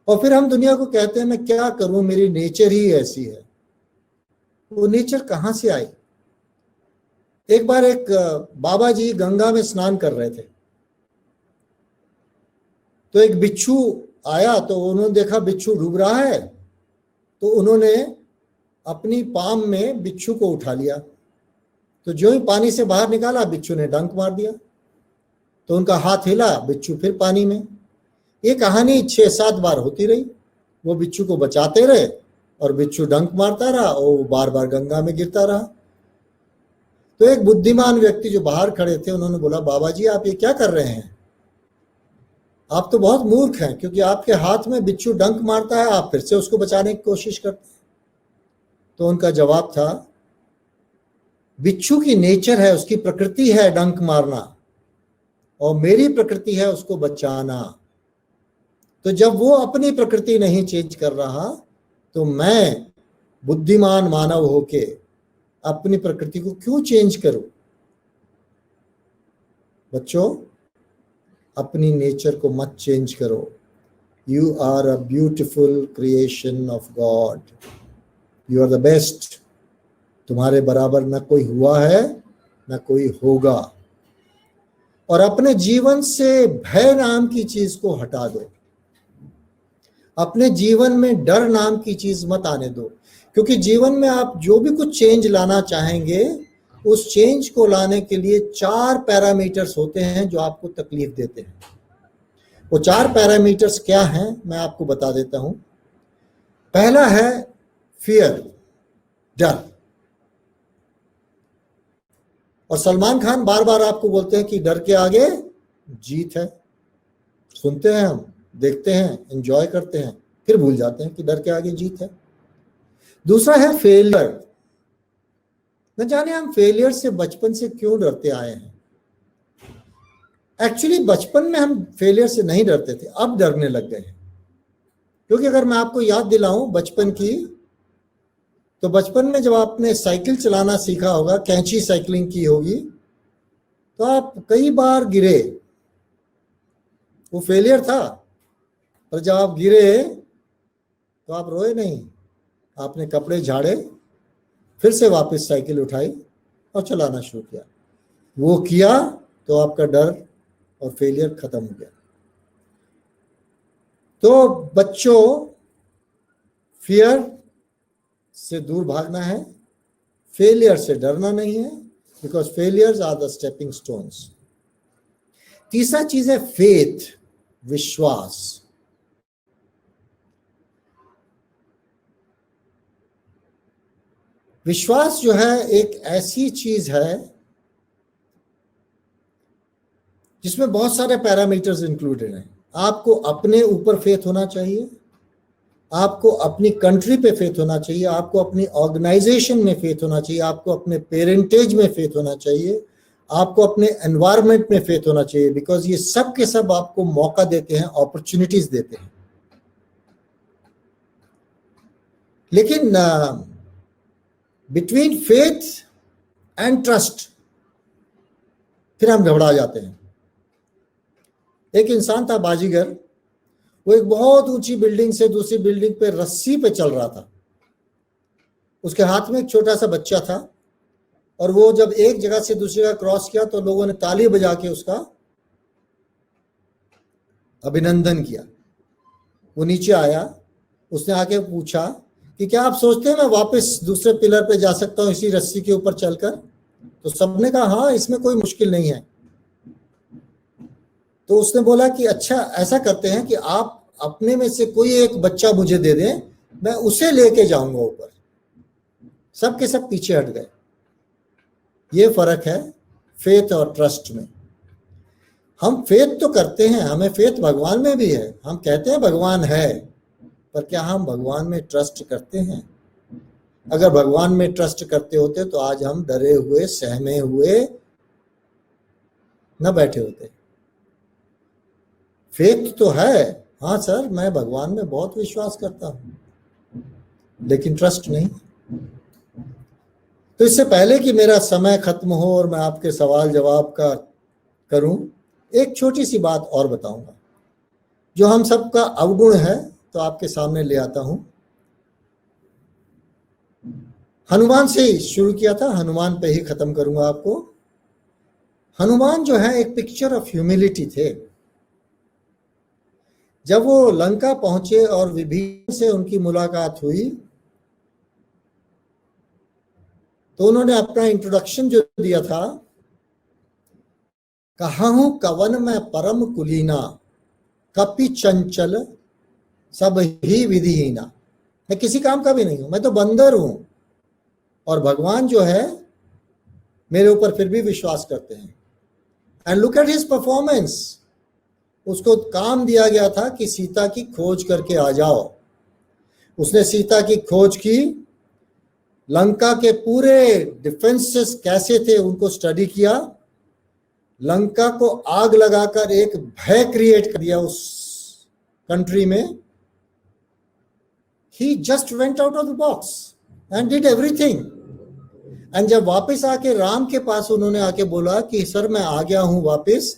और फिर हम दुनिया को कहते हैं मैं क्या करूं, मेरी नेचर ही ऐसी है। वो नेचर कहां से आई? एक बार एक बाबा जी गंगा में स्नान कर रहे थे, तो एक बिच्छू आया, तो उन्होंने देखा बिच्छू डूब रहा है, तो उन्होंने अपनी पाम में बिच्छू को उठा लिया। तो जो ही पानी से बाहर निकाला, बिच्छू ने डंक मार दिया। तो उनका हाथ हिला, बिच्छू फिर पानी में। ये कहानी 6-7 बार होती रही। वो बिच्छू को बचाते रहे और बिच्छू डंक मारता रहा और वो बार बार गंगा में गिरता रहा। तो एक बुद्धिमान व्यक्ति जो बाहर खड़े थे, उन्होंने बोला, बाबा जी आप ये क्या कर रहे हैं? आप तो बहुत मूर्ख हैं, क्योंकि आपके हाथ में बिच्छू डंक मारता है, आप फिर से उसको बचाने की कोशिश करते हैं। तो उनका जवाब था, बिच्छू की नेचर है, उसकी प्रकृति है डंक मारना, और मेरी प्रकृति है उसको बचाना। तो जब वो अपनी प्रकृति नहीं चेंज कर रहा, तो मैं बुद्धिमान मानव होके अपनी प्रकृति को क्यों चेंज करूं? बच्चों, अपनी नेचर को मत चेंज करो। You are a beautiful creation of God, you are the best. तुम्हारे बराबर न कोई हुआ है न कोई होगा। और अपने जीवन से भय नाम की चीज को हटा दो। अपने जीवन में डर नाम की चीज मत आने दो, क्योंकि जीवन में आप जो भी कुछ चेंज लाना चाहेंगे, उस चेंज को लाने के लिए 4 पैरामीटर्स होते हैं जो आपको तकलीफ देते हैं। वो 4 पैरामीटर्स क्या हैं, मैं आपको बता देता हूं। पहला है फियर, डर। और सलमान खान बार बार आपको बोलते हैं कि डर के आगे जीत है। सुनते हैं हम, देखते हैं, एंजॉय करते हैं, फिर भूल जाते हैं कि डर के आगे जीत है। दूसरा है फेलियर। न जाने हम फेलियर से बचपन से क्यों डरते आए हैं। एक्चुअली बचपन में हम फेलियर से नहीं डरते थे, अब डरने लग गए हैं। क्योंकि अगर मैं आपको याद दिलाऊं बचपन की, तो बचपन में जब आपने साइकिल चलाना सीखा होगा, कैंची साइकिलिंग की होगी, तो आप कई बार गिरे। वो फेलियर था, पर जब आप गिरे तो आप रोए नहीं, आपने कपड़े झाड़े, फिर से वापस साइकिल उठाई और चलाना शुरू किया। वो किया तो आपका डर और फेलियर खत्म हो गया। तो बच्चों, फियर से दूर भागना है, फेलियर से डरना नहीं है, because failures are the stepping stones. तीसरा चीज है फेथ, विश्वास। विश्वास जो है एक ऐसी चीज है जिसमें बहुत सारे पैरामीटर्स इंक्लूडेड हैं। आपको अपने ऊपर फेथ होना चाहिए, आपको अपनी कंट्री पे फेथ होना चाहिए, आपको अपनी ऑर्गेनाइजेशन में फेथ होना चाहिए, आपको अपने पेरेंटेज में फेथ होना चाहिए, आपको अपने एनवायरनमेंट में फेथ होना चाहिए, बिकॉज ये सब के सब आपको मौका देते हैं, अपॉर्चुनिटीज देते हैं। लेकिन बिटवीन फेथ एंड ट्रस्ट फिर हम घबरा जाते हैं। एक इंसान था बाजीगर, वो एक बहुत ऊंची बिल्डिंग से दूसरी बिल्डिंग पे रस्सी पे चल रहा था। उसके हाथ में एक छोटा सा बच्चा था, और वो जब एक जगह से दूसरी जगह क्रॉस किया तो लोगों ने ताली बजा के उसका अभिनंदन किया। वो नीचे आया, उसने आके पूछा कि क्या आप सोचते हैं मैं वापस दूसरे पिलर पे जा सकता हूं इसी रस्सी के ऊपर चलकर? तो सबने कहा हाँ, इसमें कोई मुश्किल नहीं है। तो उसने बोला कि अच्छा ऐसा करते हैं कि आप अपने में से कोई एक बच्चा मुझे दे दें, मैं उसे लेके जाऊंगा ऊपर। सब के सब पीछे हट गए। ये फर्क है फेथ और ट्रस्ट में। हम फेथ तो करते हैं, हमें फेथ भगवान में भी है, हम कहते हैं भगवान है, पर क्या हम भगवान में ट्रस्ट करते हैं? अगर भगवान में ट्रस्ट करते होते तो आज हम डरे हुए सहमे हुए न बैठे होते। फेथ तो है, हाँ सर मैं भगवान में बहुत विश्वास करता हूं, लेकिन ट्रस्ट नहीं। तो इससे पहले कि मेरा समय खत्म हो और मैं आपके सवाल जवाब का करूं, एक छोटी सी बात और बताऊंगा जो हम सबका अवगुण है, तो आपके सामने ले आता हूं। हनुमान से ही शुरू किया था, हनुमान पे ही खत्म करूंगा आपको। हनुमान जो है एक पिक्चर ऑफ ह्यूमिलिटी थे। जब वो लंका पहुंचे और विभीषण से उनकी मुलाकात हुई, तो उन्होंने अपना इंट्रोडक्शन जो दिया था, कहा हूं कवन में परम कुलीना, कपि चंचल सब ही विधिहीना। मैं किसी काम का भी नहीं हूं, मैं तो बंदर हूं, और भगवान जो है मेरे ऊपर फिर भी विश्वास करते हैं। And look at his performance. उसको काम दिया गया था कि सीता की खोज करके आ जाओ। उसने सीता की खोज की, लंका के पूरे डिफेंसेस कैसे थे उनको स्टडी किया, लंका को आग लगाकर एक भय क्रिएट कर दिया उस कंट्री में। He just went out of the box and did everything. And जब वापस आके राम के पास उन्होंने आके बोला कि सर मैं आ गया हूं वापस,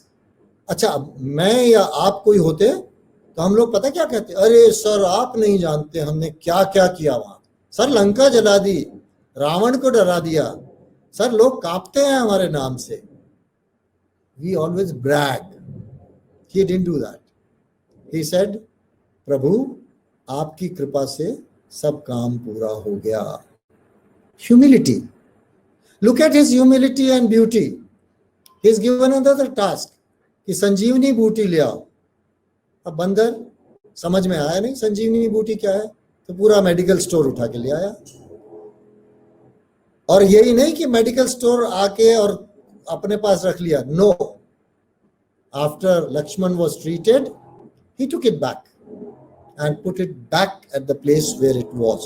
अच्छा मैं या आप कोई होते तो हम लोग पता क्या कहते, अरे सर आप नहीं जानते हमने क्या क्या किया वहां, सर लंका जला दी, रावण को डरा दिया, सर लोग कांपते हैं हमारे नाम से। We always brag. He didn't do that. He said, प्रभु आपकी कृपा से सब काम पूरा हो गया। Humility, look at his humility and beauty. He is given another task कि संजीवनी बूटी ले आओ। अब बंदर समझ में आया नहीं संजीवनी बूटी क्या है, तो पूरा मेडिकल स्टोर उठा के ले आया। और यही नहीं कि मेडिकल स्टोर आके और अपने पास रख लिया, no, after Lakshman was treated he took it back and put it back at the place where it was.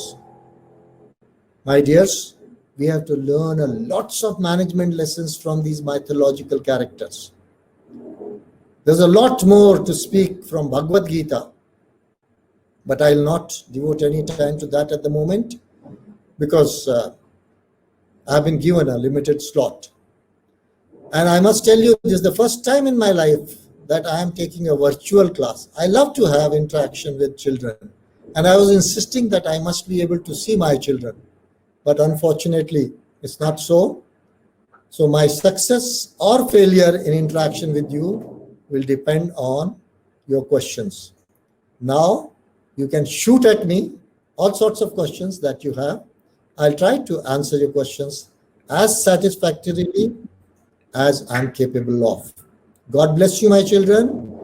My dears, we have to learn a lots of management lessons from these mythological characters. There's a lot more to speak from Bhagavad Gita, but I'll not devote any time to that at the moment because I've been given a limited slot. And I must tell you, this is the first time in my life that I am taking a virtual class. I love to have interaction with children, and I was insisting that I must be able to see my children. But unfortunately, it's not so. So my success or failure in interaction with you will depend on your questions. Now, you can shoot at me all sorts of questions that you have. I'll try to answer your questions as satisfactorily as I'm capable of. God bless you, my children,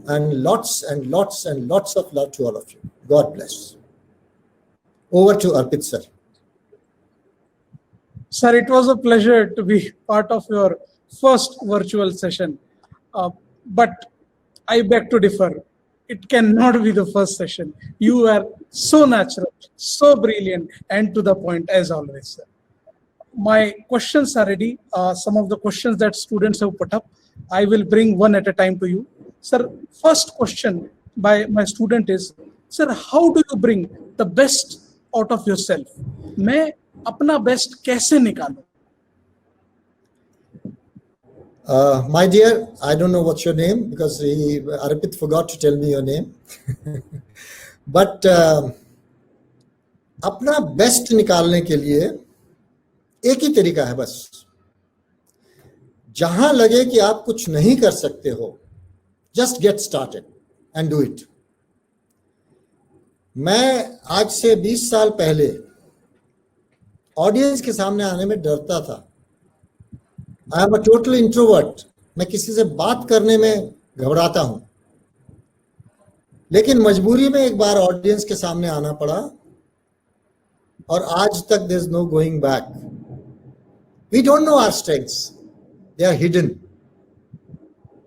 and lots and lots and lots of love to all of you. God bless. Over to Arpit, sir. Sir, it was a pleasure to be part of your first virtual session. But I beg to differ. It cannot be the first session. You are so natural, so brilliant, and to the point as always, sir. My questions are ready. Some of the questions that students have put up, I will bring one at a time to you. Sir, first question by my student is, sir, how do you bring the best out of yourself? मैं अपना best कैसे निकालूं? My dear, I don't know what's your name because Arpit forgot to tell me your name. But अपना best निकालने के लिए एक ही तरीका है बस. जहां लगे कि आप कुछ नहीं कर सकते हो, just get started and do it. मैं आज से 20 साल पहले ऑडियंस के सामने आने में डरता था. I am a total introvert. मैं किसी से बात करने में घबराता हूं, लेकिन मजबूरी में एक बार ऑडियंस के सामने आना पड़ा और आज तक there is no going back. We don't know our strengths, they are hidden.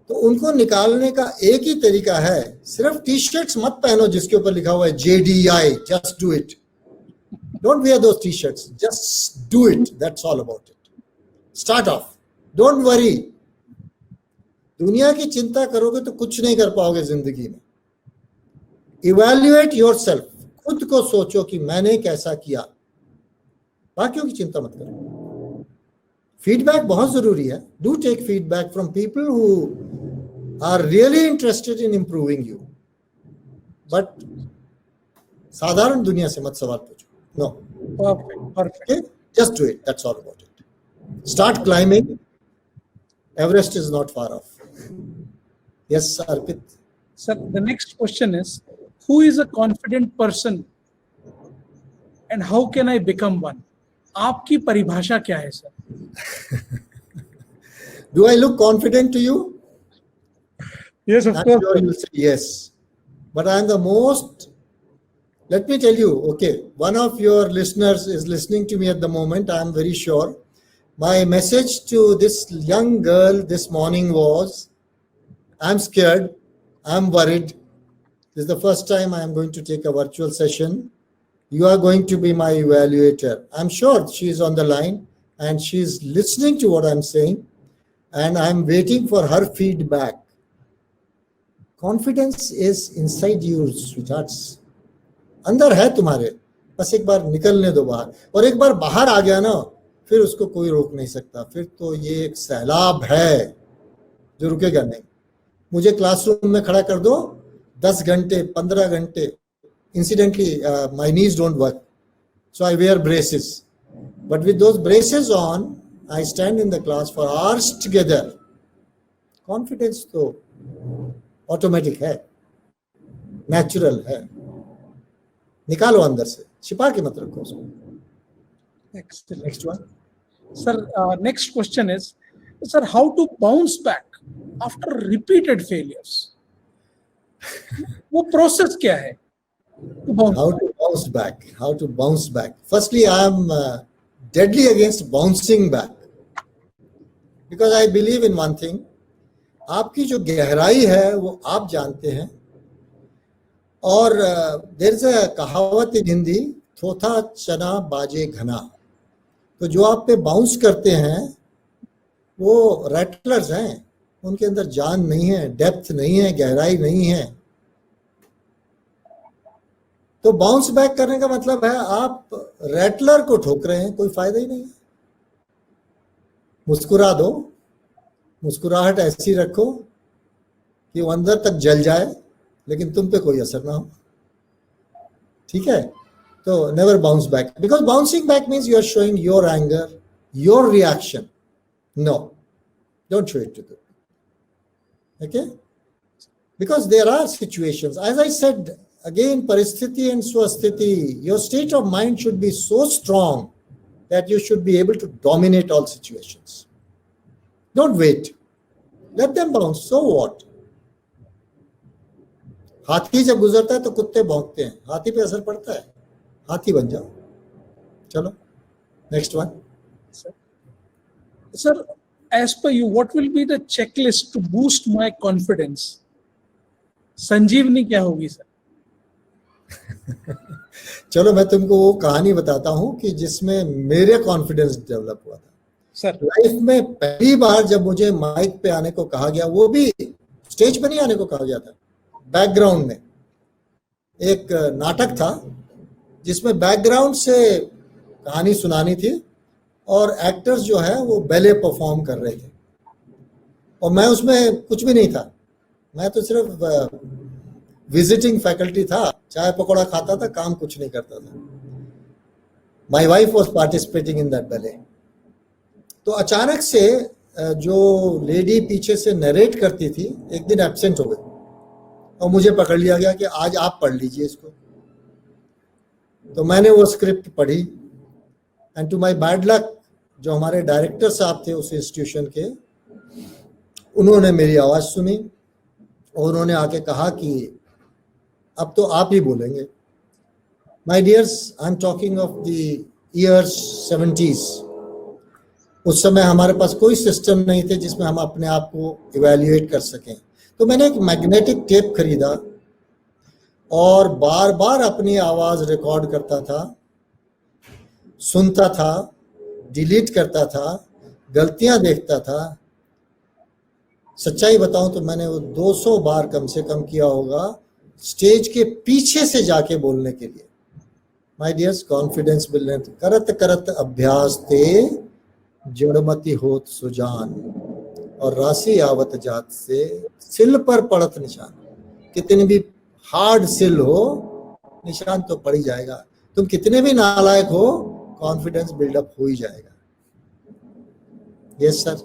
तो उनको निकालने का एक ही तरीका है. सिर्फ टी शर्ट्स मत पहनो जिसके ऊपर लिखा हुआ है JDI, just do it. Don't wear those T shirts, just do it. That's all about it. Start of. Don't worry. दुनिया की चिंता करोगे तो कुछ नहीं कर पाओगे जिंदगी में. Evaluate yourself. खुद को सोचो कि मैंने कैसा किया. बाकियों की चिंता मत करो. फीडबैक बहुत जरूरी है. Do take feedback from people who are really interested in improving you. But साधारण दुनिया से मत सवाल पूछो. No. Perfect. Just do it. That's all about it. Start climbing. Everest is not far off. Yes, Arpit. Sir, the next question is, who is a confident person and how can I become one? आपकी परिभाषा क्या है sir? Do I look confident to you? Yes, of I'm course. sure you'll say yes. But I'm the most, let me tell you, okay, one of your listeners is listening to me at the moment, I'm very sure. My message to this young girl this morning was, I'm scared, I'm worried. This is the first time I am going to take a virtual session. You are going to be my evaluator. I'm sure she is on the line and she is listening to what I'm saying, and I'm waiting for her feedback. Confidence is inside you, sweethearts. अंदर है तुम्हारे, बस एक बार निकलने दो बाहर. और एक बार बाहर आ गया ना, फिर उसको कोई रोक नहीं सकता. फिर तो ये एक सैलाब है जो रुकेगा नहीं. मुझे क्लासरूम में खड़ा कर दो 10 घंटे 15 घंटे. Incidentally, my knees don't work, so I wear braces. But with those braces on, I stand in the class for hours together. Confidence तो automatic है, natural है. निकालो अंदर से, छिपा के मत रखो उसको. Excellent. Next one. Sir, next question is, sir, how to bounce back after repeated failures? वो process क्या है? How to bounce back? How to bounce back? Firstly, I am deadly against bouncing back because I believe in one thing. आपकी जो गहराई है वो आप जानते हैं. और there is a कहावत in Hindi, थोथा चना बाजे घना। तो जो आप पे बाउंस करते हैं वो रैटलर्स हैं, उनके अंदर जान नहीं है, डेप्थ नहीं है, गहराई नहीं है। तो बाउंस बैक करने का मतलब है आप रैटलर को ठोक रहे हैं, कोई फायदा ही नहीं है। मुस्कुरा दो, मुस्कुराहट ऐसी रखो कि वो अंदर तक जल जाए लेकिन तुम पे कोई असर ना हो, ठीक है। तो never bounce back, because bouncing back means you are showing your anger, your reaction. No, don't show it to them. Okay? Because there are situations, as I said, again, paristhiti and swasthiti, your state of mind should be so strong that you should be able to dominate all situations. Don't wait. Let them bounce. So what? हाथी जब गुजरता है तो कुत्ते भौंकते हैं, हाथी पे असर पड़ता है, हाथी बन जाओ. चलो, next one. Sir, as per you, what will be the checklist to boost my confidence? संजीवनी क्या होगी सर? चलो मैं तुमको वो कहानी बताता हूँ कि जिसमें मेरे कॉन्फिडेंस डेवलप हुआ था. सर, लाइफ में पहली बार जब मुझे माइक पे आने को कहा गया, वो भी स्टेज पे नहीं आने को कहा गया था, बैकग्राउंड में एक नाटक था जिसमें बैकग्राउंड से कहानी सुनानी थी और एक्टर्स जो है वो बैले परफॉर्म कर रहे थे और मैं उसमें कुछ भी नहीं था. मैं तो सिर्फ विजिटिंग फैकल्टी था, चाय पकौड़ा खाता था, काम कुछ नहीं करता था. My wife was participating in that ballet. तो अचानक से जो लेडी पीछे से नरेट करती थी एक दिन एब्सेंट हो गई और मुझे पकड़ लिया गया कि आज आप पढ़ लीजिए इसको. तो मैंने वो स्क्रिप्ट पढ़ी and to my bad luck जो हमारे डायरेक्टर साहब थे उस इंस्टीट्यूशन के, उन्होंने मेरी आवाज़ सुनी और उन्होंने आके कहा कि अब तो आप ही बोलेंगे. My dears, I am talking of the years 70s. उस समय हमारे पास कोई सिस्टम नहीं थे जिसमें हम अपने आप को इवैल्यूएट कर सकें. तो मैंने एक मैग्नेटिक टेप खरीदा और बार बार अपनी आवाज़ रिकॉर्ड करता था, सुनता था, डिलीट करता था, गलतियां देखता था. सच्चाई बताऊं तो मैंने वो 200 बार कम से कम किया होगा स्टेज के पीछे से जाके बोलने के लिए. माय डियर्स, कॉन्फिडेंस बिल्डर करत करत अभ्यास ते जड़मती होत सुजान और राशि आवत जात से सिल पर पड़त निशान. कितनी भी हार्ड सिल हो, निशान तो पड़ ही जाएगा. तुम कितने भी नालायक हो, कॉन्फिडेंस बिल्डअप हो ही जाएगा. Yes sir,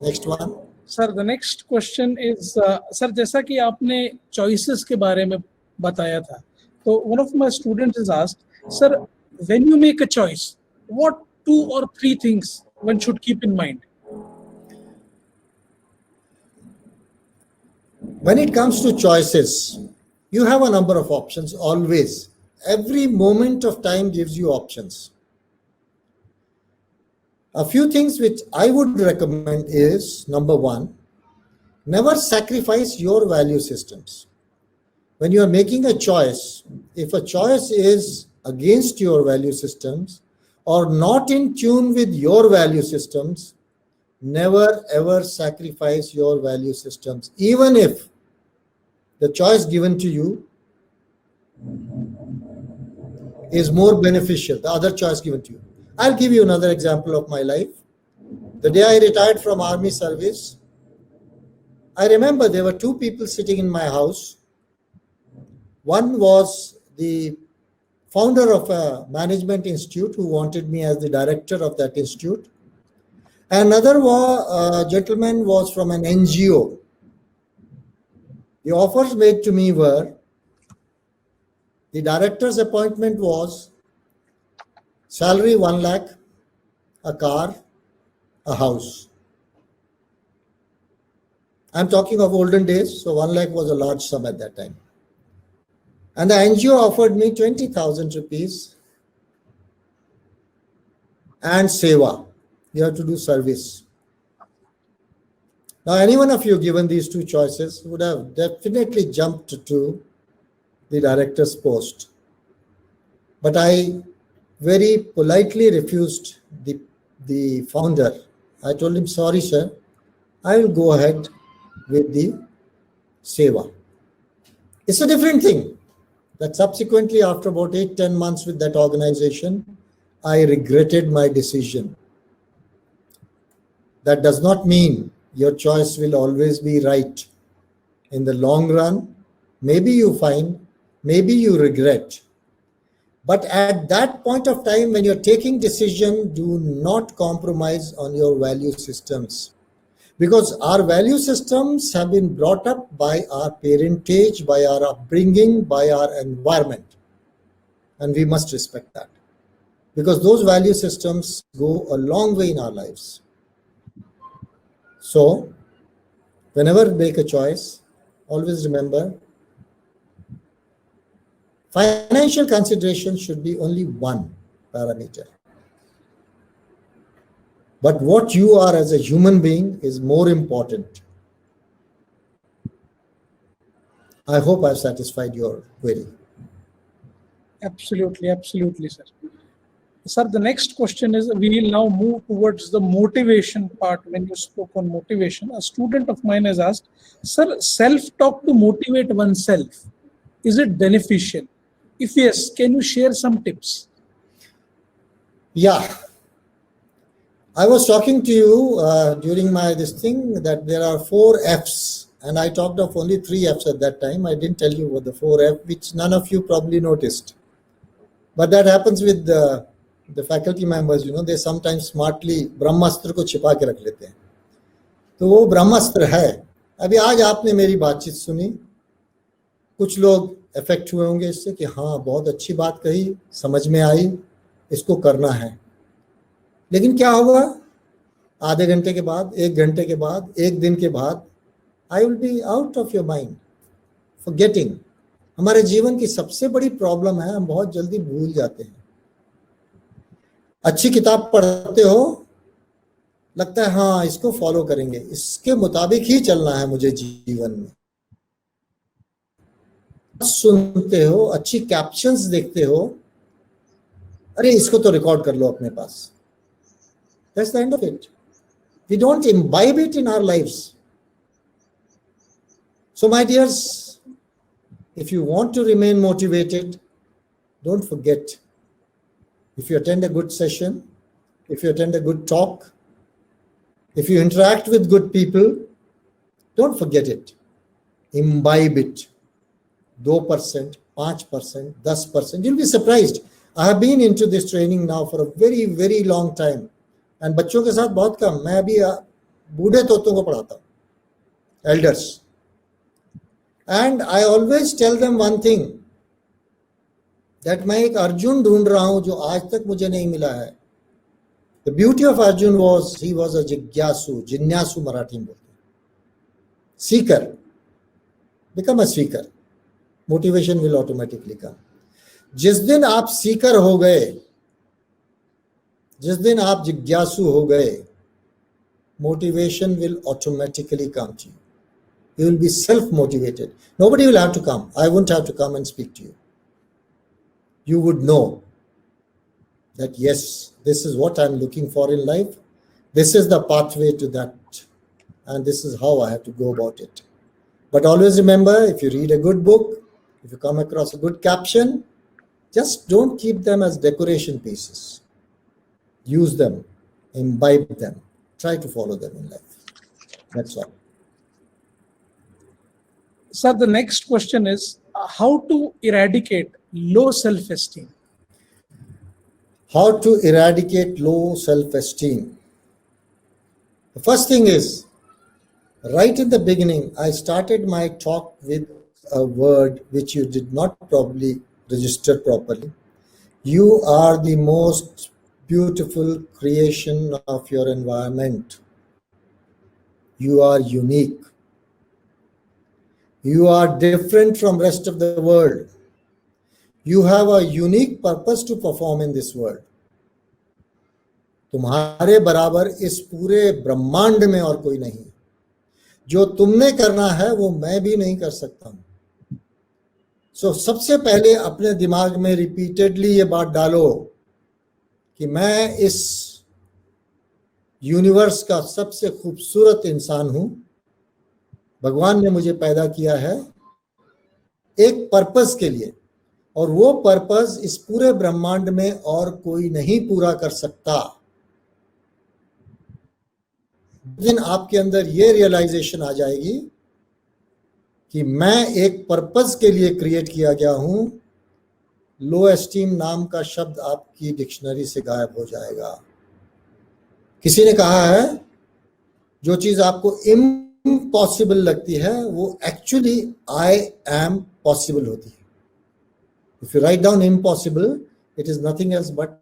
next one. Sir, the next question is, sir जैसा कि आपने चॉइसेस के बारे में बताया था, तो one of my students is asked, sir when you make a choice, what 2 or 3 things one should keep in mind? When it comes to choices, you have a number of options always. Every moment of time gives you options. A few things which I would recommend is, number one, never sacrifice your value systems. When you are making a choice, if a choice is against your value systems or not in tune with your value systems, never ever sacrifice your value systems, even if the choice given to you is more beneficial, the other choice given to you. I'll give you another example of my life. The day I retired from army service, I remember there were 2 people sitting in my house. One was the founder of a management institute who wanted me as the director of that institute. Another gentleman was from an NGO. The offers made to me were, the director's appointment was salary 1 lakh, a car, a house. I'm talking of olden days, so 1 lakh was a large sum at that time. And the NGO offered me 20,000 rupees and seva. You have to do service. Now, any one of you given these 2 choices would have definitely jumped to the director's post. But I very politely refused the founder. I told him, sorry, sir, I will go ahead with the Seva. It's a different thing. That subsequently, after about 8-10 months with that organization, I regretted my decision. That does not mean your choice will always be right. In the long run, maybe you find, maybe you regret. But at that point of time, when you're taking decision, do not compromise on your value systems. Because our value systems have been brought up by our parentage, by our upbringing, by our environment. And we must respect that. Because those value systems go a long way in our lives. So, whenever you make a choice, always remember, financial consideration should be only one parameter. But what you are as a human being is more important. I hope I've satisfied your query. Absolutely, absolutely, sir. Sir, the next question is, we will now move towards the motivation part. When you spoke on motivation, a student of mine has asked, sir, self-talk to motivate oneself, is it beneficial? If yes, can you share some tips? Yeah. I was talking to you during this thing that there are 4 Fs, and I talked of only 3 Fs at that time. I didn't tell you what the 4 F, which none of you probably noticed. But that happens with the faculty members, they sometimes smartly ब्रह्मास्त्र को छिपा के रख लेते हैं. तो वो ब्रह्मास्त्र है. अभी आज आपने मेरी बातचीत सुनी, कुछ लोग इफेक्ट हुए होंगे इससे कि हाँ बहुत अच्छी बात कही, समझ में आई, इसको करना है. लेकिन क्या होगा आधे घंटे के बाद, 1 घंटे के बाद, 1 दिन के बाद, I will be out of your mind, forgetting. हमारे जीवन की सबसे बड़ी प्रॉब्लम है, हम बहुत जल्दी भूल जाते हैं. अच्छी किताब पढ़ते हो, लगता है हाँ इसको फॉलो करेंगे, इसके मुताबिक ही चलना है मुझे जीवन में. सुनते हो, अच्छी कैप्शंस देखते हो, अरे इसको तो रिकॉर्ड कर लो अपने पास. That's the end of it. We don't imbibe it in our lives. So my dears, if you want to remain motivated, don't forget, if you attend a good session, if you attend a good talk, if you interact with good people, don't forget it. Imbibe it. 2%, 5%, 10%. You'll be surprised. I have been into this training now for a very, very long time. And बच्चों के साथ बहुत कम. मैं अभी बूढ़े तोतों को पढ़ाता हूँ, elders. And I always tell them one thing, that मैं एक अर्जुन ढूंढ रहा हूँ जो आज तक मुझे नहीं मिला है. The beauty of Arjun was, he was a जिज्ञासु, जिज्ञासु मराठी में बोलते हैं. Seeker. Become a seeker. Motivation will automatically come. जिस दिन आप सीकर हो गए, जिस दिन आप जिज्ञासु हो गए, motivation will automatically come to you. You will be self-motivated. Nobody will have to come. I won't have to come and speak to you. You would know that yes, this is what I'm looking for in life. This is the pathway to that. And this is how I have to go about it. But always remember, if you read a good book, if you come across a good caption, just don't keep them as decoration pieces. Use them, imbibe them, try to follow them in life. That's all. Sir, the next question is, how to eradicate low self-esteem? How to eradicate low self-esteem? The first thing is, right in the beginning, I started my talk with a word which you did not probably register properly. You are the most beautiful creation of your environment. You are unique. You are different from rest of the world. You have a unique purpose to perform in this world. तुम्हारे बराबर इस पूरे ब्रह्मांड में और कोई नहीं. जो तुमने करना है वो मैं भी नहीं कर सकता हूं. सो सबसे पहले अपने दिमाग में रिपीटेडली ये बात डालो कि मैं इस यूनिवर्स का सबसे खूबसूरत इंसान हूं। भगवान ने मुझे पैदा किया है एक पर्पस के लिए, और वो पर्पस इस पूरे ब्रह्मांड में और कोई नहीं पूरा कर सकता। लेकिन आपके अंदर ये रियलाइजेशन आ जाएगी कि मैं एक पर्पस के लिए क्रिएट किया गया हूं, लो एस्टीम नाम का शब्द आपकी डिक्शनरी से गायब हो जाएगा। किसी ने कहा है जो चीज आपको इम्पॉसिबल लगती है वो एक्चुअली आई एम पॉसिबल होती है। If you write down impossible, it is nothing else but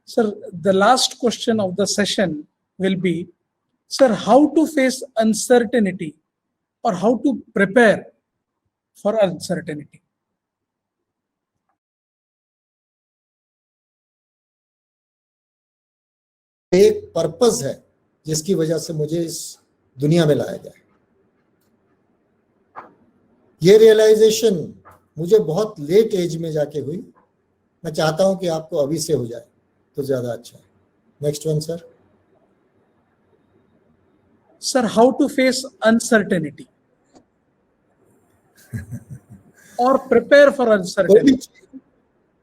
Sir, the last question of the session will be, sir, how to face uncertainty or how to prepare for uncertainty? एक purpose है जिसकी वजह से मुझे इस दुनिया में लाया गया है। ये रियलाइजेशन मुझे बहुत लेट एज में जाके हुई। मैं चाहता हूं कि आपको अभी से हो जाए तो ज्यादा अच्छा है। Next one sir. Sir, how to face uncertainty or prepare for uncertainty?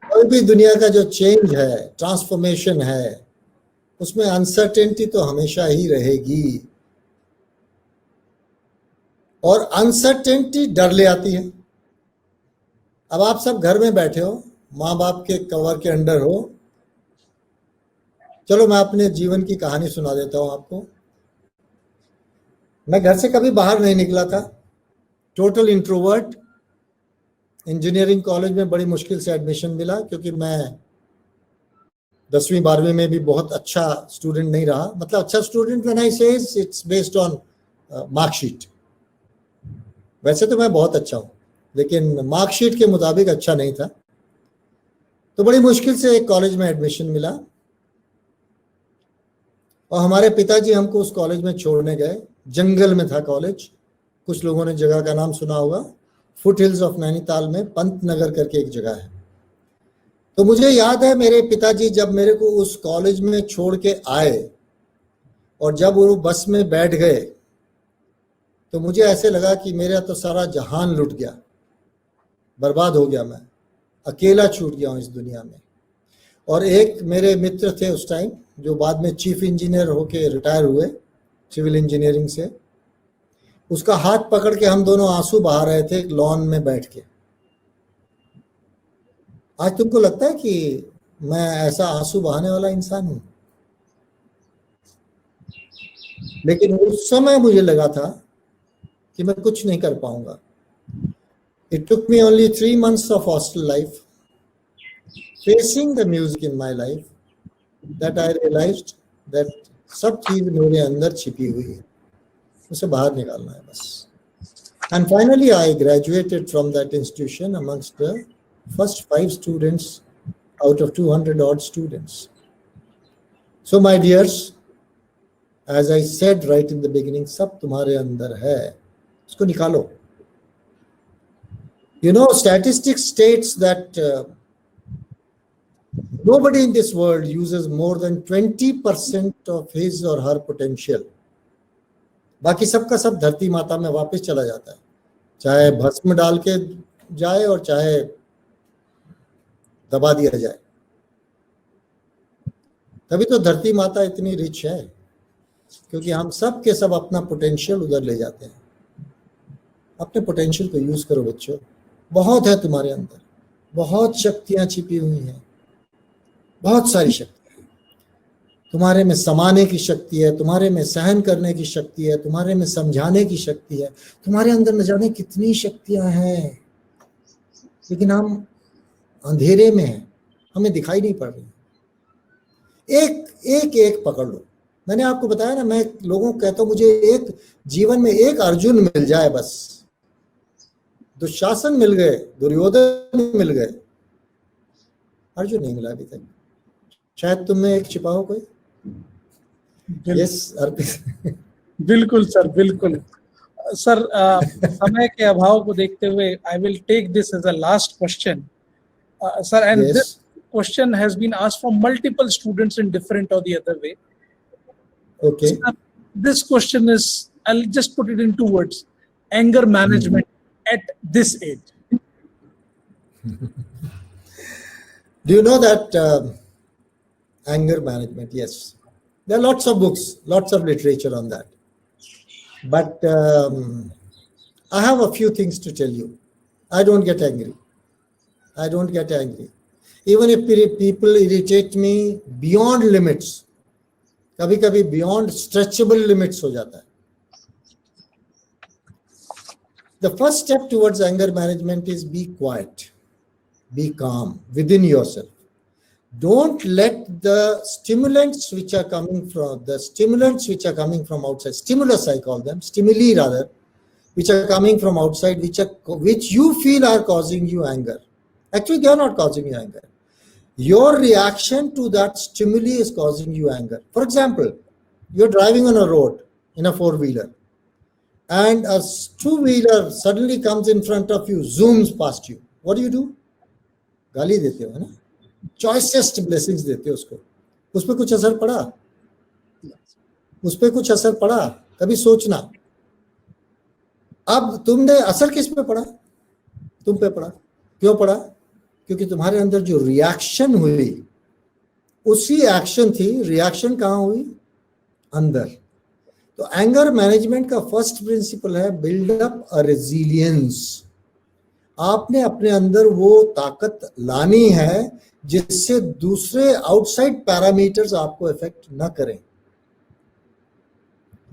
कोई भी दुनिया का जो चेंज है, ट्रांसफॉर्मेशन है, उसमें अनसर्टेनिटी तो हमेशा ही रहेगी। और अनसर्टेनिटी डर ले आती है। अब आप सब घर में बैठे हो, माँ बाप के कवर के अंडर हो। चलो मैं अपने जीवन की कहानी सुना देता हूं आपको। मैं घर से कभी बाहर नहीं निकला था, टोटल इंट्रोवर्ट। इंजीनियरिंग कॉलेज में बड़ी मुश्किल से एडमिशन मिला क्योंकि मैं 10वीं 12वीं में भी बहुत अच्छा स्टूडेंट नहीं रहा। मतलब अच्छा स्टूडेंट व्हेन आई से इट्स बेस्ड ऑन मार्कशीट। वैसे तो मैं बहुत अच्छा हूं, लेकिन मार्कशीट के मुताबिक अच्छा नहीं था। तो बड़ी मुश्किल से एक कॉलेज में एडमिशन मिला और हमारे पिताजी हमको उस कॉलेज में छोड़ने गए। जंगल में था कॉलेज। कुछ लोगों ने जगह का नाम सुना होगा, फुट हिल्स ऑफ नैनीताल में पंत नगर करके एक जगह है। तो मुझे याद है मेरे पिताजी जब मेरे को उस कॉलेज में छोड़ के आए और जब वो बस में बैठ गए तो मुझे ऐसे लगा कि मेरा तो सारा जहान लुट गया, बर्बाद हो गया, मैं अकेला छूट गया हूं इस दुनिया में। और एक मेरे मित्र थे उस टाइम जो बाद में चीफ इंजीनियर होके रिटायर हुए सिविल इंजीनियरिंग से। उसका हाथ पकड़ के हम दोनों आंसू बहा रहे थे लॉन में बैठ के। आज तुमको लगता है कि मैं ऐसा आंसू बहाने वाला इंसान हूं? लेकिन उस समय मुझे लगा था कि मैं कुछ नहीं कर पाऊंगा। It took me only 3 months of hostel life, facing the music in my life, that I realized that सब चीज मेरे अंदर छिपी हुई है, उसे बाहर निकालना है बस। And finally I graduated from that institution amongst the first 5 students out of 200 odd students. So my dears, as I said right in the beginning, सब तुम्हारे अंदर है, उसको निकालो। You know, statistics states that nobody in this world uses more than 20% of his or her potential. बाकी सबका सब धरती माता में वापस चला जाता है, चाहे भस्म डाल के जाए और चाहे दबा दिया जाए। तभी तो धरती माता इतनी रिच है, क्योंकि हम सब के सब अपना पोटेंशियल उधर ले जाते हैं। अपने पोटेंशियल को यूज करो बच्चों, बहुत है तुम्हारे अंदर, बहुत शक्तियां छिपी हुई हैं, बहुत सारी शक्तियां। तुम्हारे में समाने की शक्ति है, तुम्हारे में सहन करने की शक्ति है, तुम्हारे में समझाने की शक्ति है, तुम्हारे अंदर न जाने कितनी शक्तियां हैं, लेकिन हम अंधेरे में हैं, हमें दिखाई नहीं पड़ रही। एक पकड़ लो। मैंने आपको बताया ना, मैं लोगों को कहता हूं मुझे एक जीवन में एक अर्जुन मिल जाए बस। दुशासन मिल गए, दुर्योधन मिल गए, अर्जुन नहीं मिला अभी तक। शायद तुम में एक छिपा हो कोई। यस अर्पित। बिल्कुल सर, बिल्कुल। सर, समय के अभाव को देखते हुए I will take this as a last question, sir, and Yes. This question has been asked from multiple students in different or the other way. Okay. Sir, this question is, I'll just put it in 2 words: anger management at this age. Do you know that anger management? Yes, there are lots of books, lots of literature on that. But I have a few things to tell you. I don't get angry. I don't get angry. Even if people irritate me beyond limits, कभी कभी beyond stretchable limits हो जाता है. The first step towards anger management is be quiet, be calm within yourself. Don't let the stimulants which are coming from outside, stimulus I call them, stimuli rather, which are coming from outside, which you feel are causing you anger. Actually, they are not causing you anger. Your reaction to that stimuli is causing you anger. For example, you're driving on a road in a 4-wheeler, and a 2-wheeler suddenly comes in front of you, zooms past you. What do? गाली देते हो, है ना? Choicest blessings देते हो उसको. उस पर कुछ असर पड़ा? उस पर कुछ असर पड़ा? कभी सोचना. अब तुमने असर किस पे पड़ा? तुम पे पड़ा. क्यों पड़ा? क्योंकि तुम्हारे अंदर जो रिएक्शन हुई, उसी एक्शन थी. रिएक्शन कहाँ हुई? अंदर. तो एंगर मैनेजमेंट का फर्स्ट प्रिंसिपल है बिल्ड अप अ रेजिलियंस. आपने अपने अंदर वो ताकत लानी है जिससे दूसरे आउटसाइड पैरामीटर्स आपको इफेक्ट ना करें.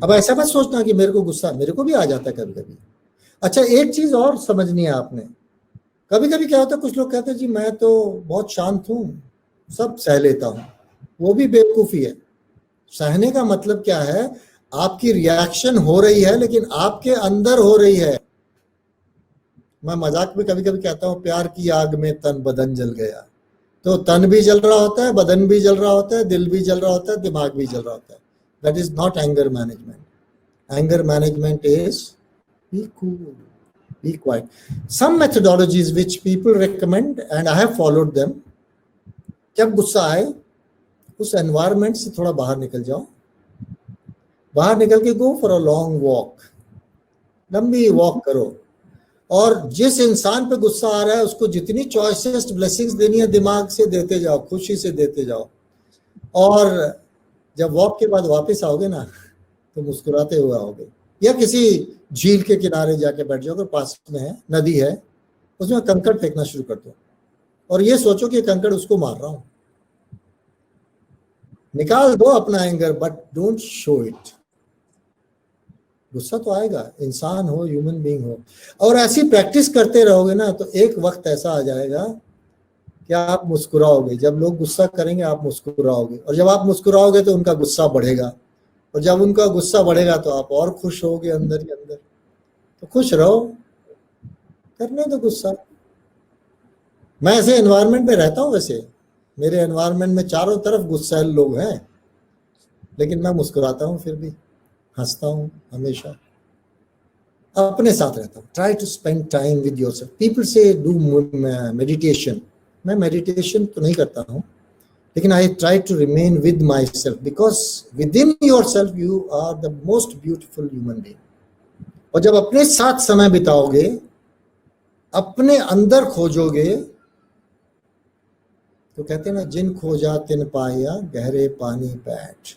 अब ऐसा मत सोचना कि मेरे को गुस्सा, मेरे को भी आ जाता है कभी कभी. अच्छा, एक चीज और समझनी है आपने. कभी कभी क्या होता है, कुछ लोग कहते हैं जी मैं तो बहुत शांत हूं, सब सह लेता हूं. वो भी बेवकूफी है. सहने का मतलब क्या है? आपकी रिएक्शन हो रही है लेकिन आपके अंदर हो रही है. मैं मजाक में कभी कभी कहता हूं प्यार की आग में तन बदन जल गया. तो तन भी जल रहा होता है, बदन भी जल रहा होता है, दिल भी जल रहा होता है, दिमाग भी जल रहा होता है. That is not anger management. Anger management is be cool, be quiet. Some methodologies which people recommend and I have followed them. जब गुस्सा आए उस एनवायरनमेंट से थोड़ा बाहर निकल जाओ. बाहर निकल के go for a long walk. लंबी वॉक करो. और जिस इंसान पे गुस्सा आ रहा है उसको जितनी चॉइसेस्ट ब्लेसिंग्स देनी है दिमाग से देते जाओ, खुशी से देते जाओ. और जब वॉक के बाद वापस आओगे ना तो मुस्कुराते हुए आओगे. या किसी झील के किनारे जाके बैठ जाओ, अगर पास में है, नदी है, उसमें कंकड़ फेंकना शुरू कर दो और ये सोचो कि कंकड़ उसको मार रहा हूं. निकाल दो अपना anger but don't show it. गुस्सा तो आएगा, इंसान हो, ह्यूमन बीइंग हो. और ऐसी प्रैक्टिस करते रहोगे ना तो एक वक्त ऐसा आ जाएगा कि आप मुस्कुराओगे. जब लोग गुस्सा करेंगे आप मुस्कुराओगे, और जब आप मुस्कुराओगे तो उनका गुस्सा बढ़ेगा, और जब उनका गुस्सा बढ़ेगा तो आप और खुश होगे अंदर ही अंदर. तो खुश रहो, करने दो गुस्सा. मैं ऐसे एनवायरनमेंट में रहता हूँ. वैसे मेरे एनवायरनमेंट में चारों तरफ गुस्सैल लोग हैं, लेकिन मैं मुस्कुराता हूँ, फिर भी हंसता हूँ, हमेशा अपने साथ रहता हूँ. Try to spend time with yourself. People say do meditation. मैं मेडिटेशन तो नहीं करता हूँ, लेकिन I try to remain with myself, because within yourself you are the most beautiful human being. और जब अपने साथ समय बिताओगे, अपने अंदर खोजोगे, तो कहते हैं ना, जिन खोजा तिन पाया गहरे पानी बैठ.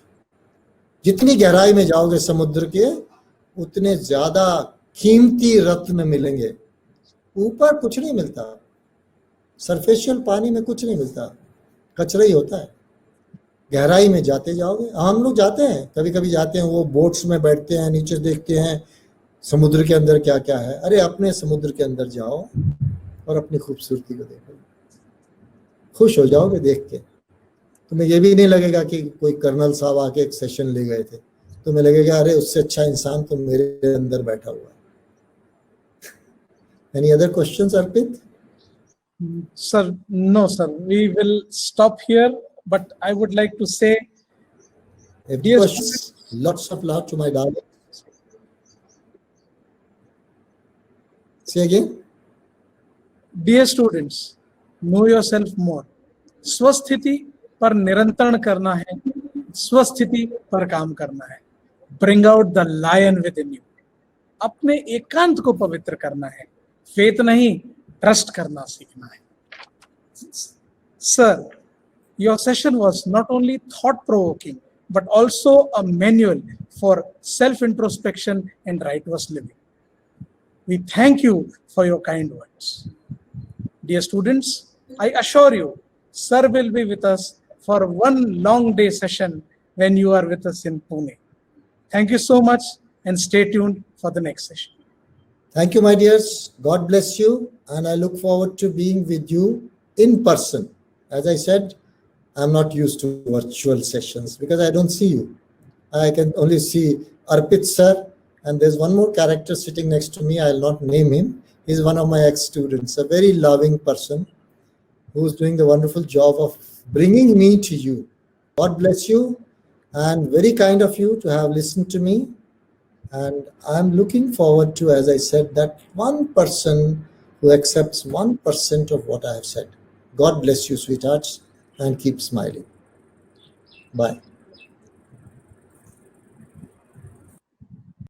जितनी गहराई में जाओगे समुद्र के, उतने ज्यादा कीमती रत्न मिलेंगे. ऊपर कुछ नहीं मिलता, सरफेशियल पानी में कुछ नहीं मिलता, कचरा ही होता है. गहराई में जाते जाओगे. हम लोग जाते हैं, कभी कभी जाते हैं, वो बोट्स में बैठते हैं, नीचे देखते हैं समुद्र के अंदर क्या क्या है. अरे अपने समुद्र के अंदर जाओ और अपनी खूबसूरती को देखो, खुश हो जाओगे देख के. तुम्हें ये भी नहीं लगेगा कि कोई कर्नल साहब आके एक सेशन ले गए थे. तुम्हें लगेगा अरे उससे अच्छा इंसान तो मेरे अंदर बैठा हुआ है. Any other questions Arpit? Sir, no, sir. We will stop here, but I would like to say, If dear questions, lots of love to my darling. Say again. Dear students, know yourself more. स्वस्थिति पर निरंतरण करना है, स्वस्थिति पर काम करना है. Bring out the lion within you. अपने एकांत को पवित्र करना है, फेथ नहीं, ट्रस्ट करना सीखना है. Sir, your session was not only thought-provoking, but also a manual for self-introspection and righteous living. We thank you for your kind words. Dear students, I assure you, Sir will be with us for one long day session when you are with us in Pune. Thank you so much and stay tuned for the next session. Thank you, my dears. God bless you. And I look forward to being with you in person. As I said, I'm not used to virtual sessions because I don't see you. I can only see Arpit sir. And there's one more character sitting next to me. I'll not name him. He's one of my ex-students, a very loving person who's doing the wonderful job of bringing me to you. God bless you, and very kind of you to have listened to me. And I'm looking forward to, as I said, that one person who accepts 1% of what I have said. God bless you, sweethearts, and keep smiling. Bye.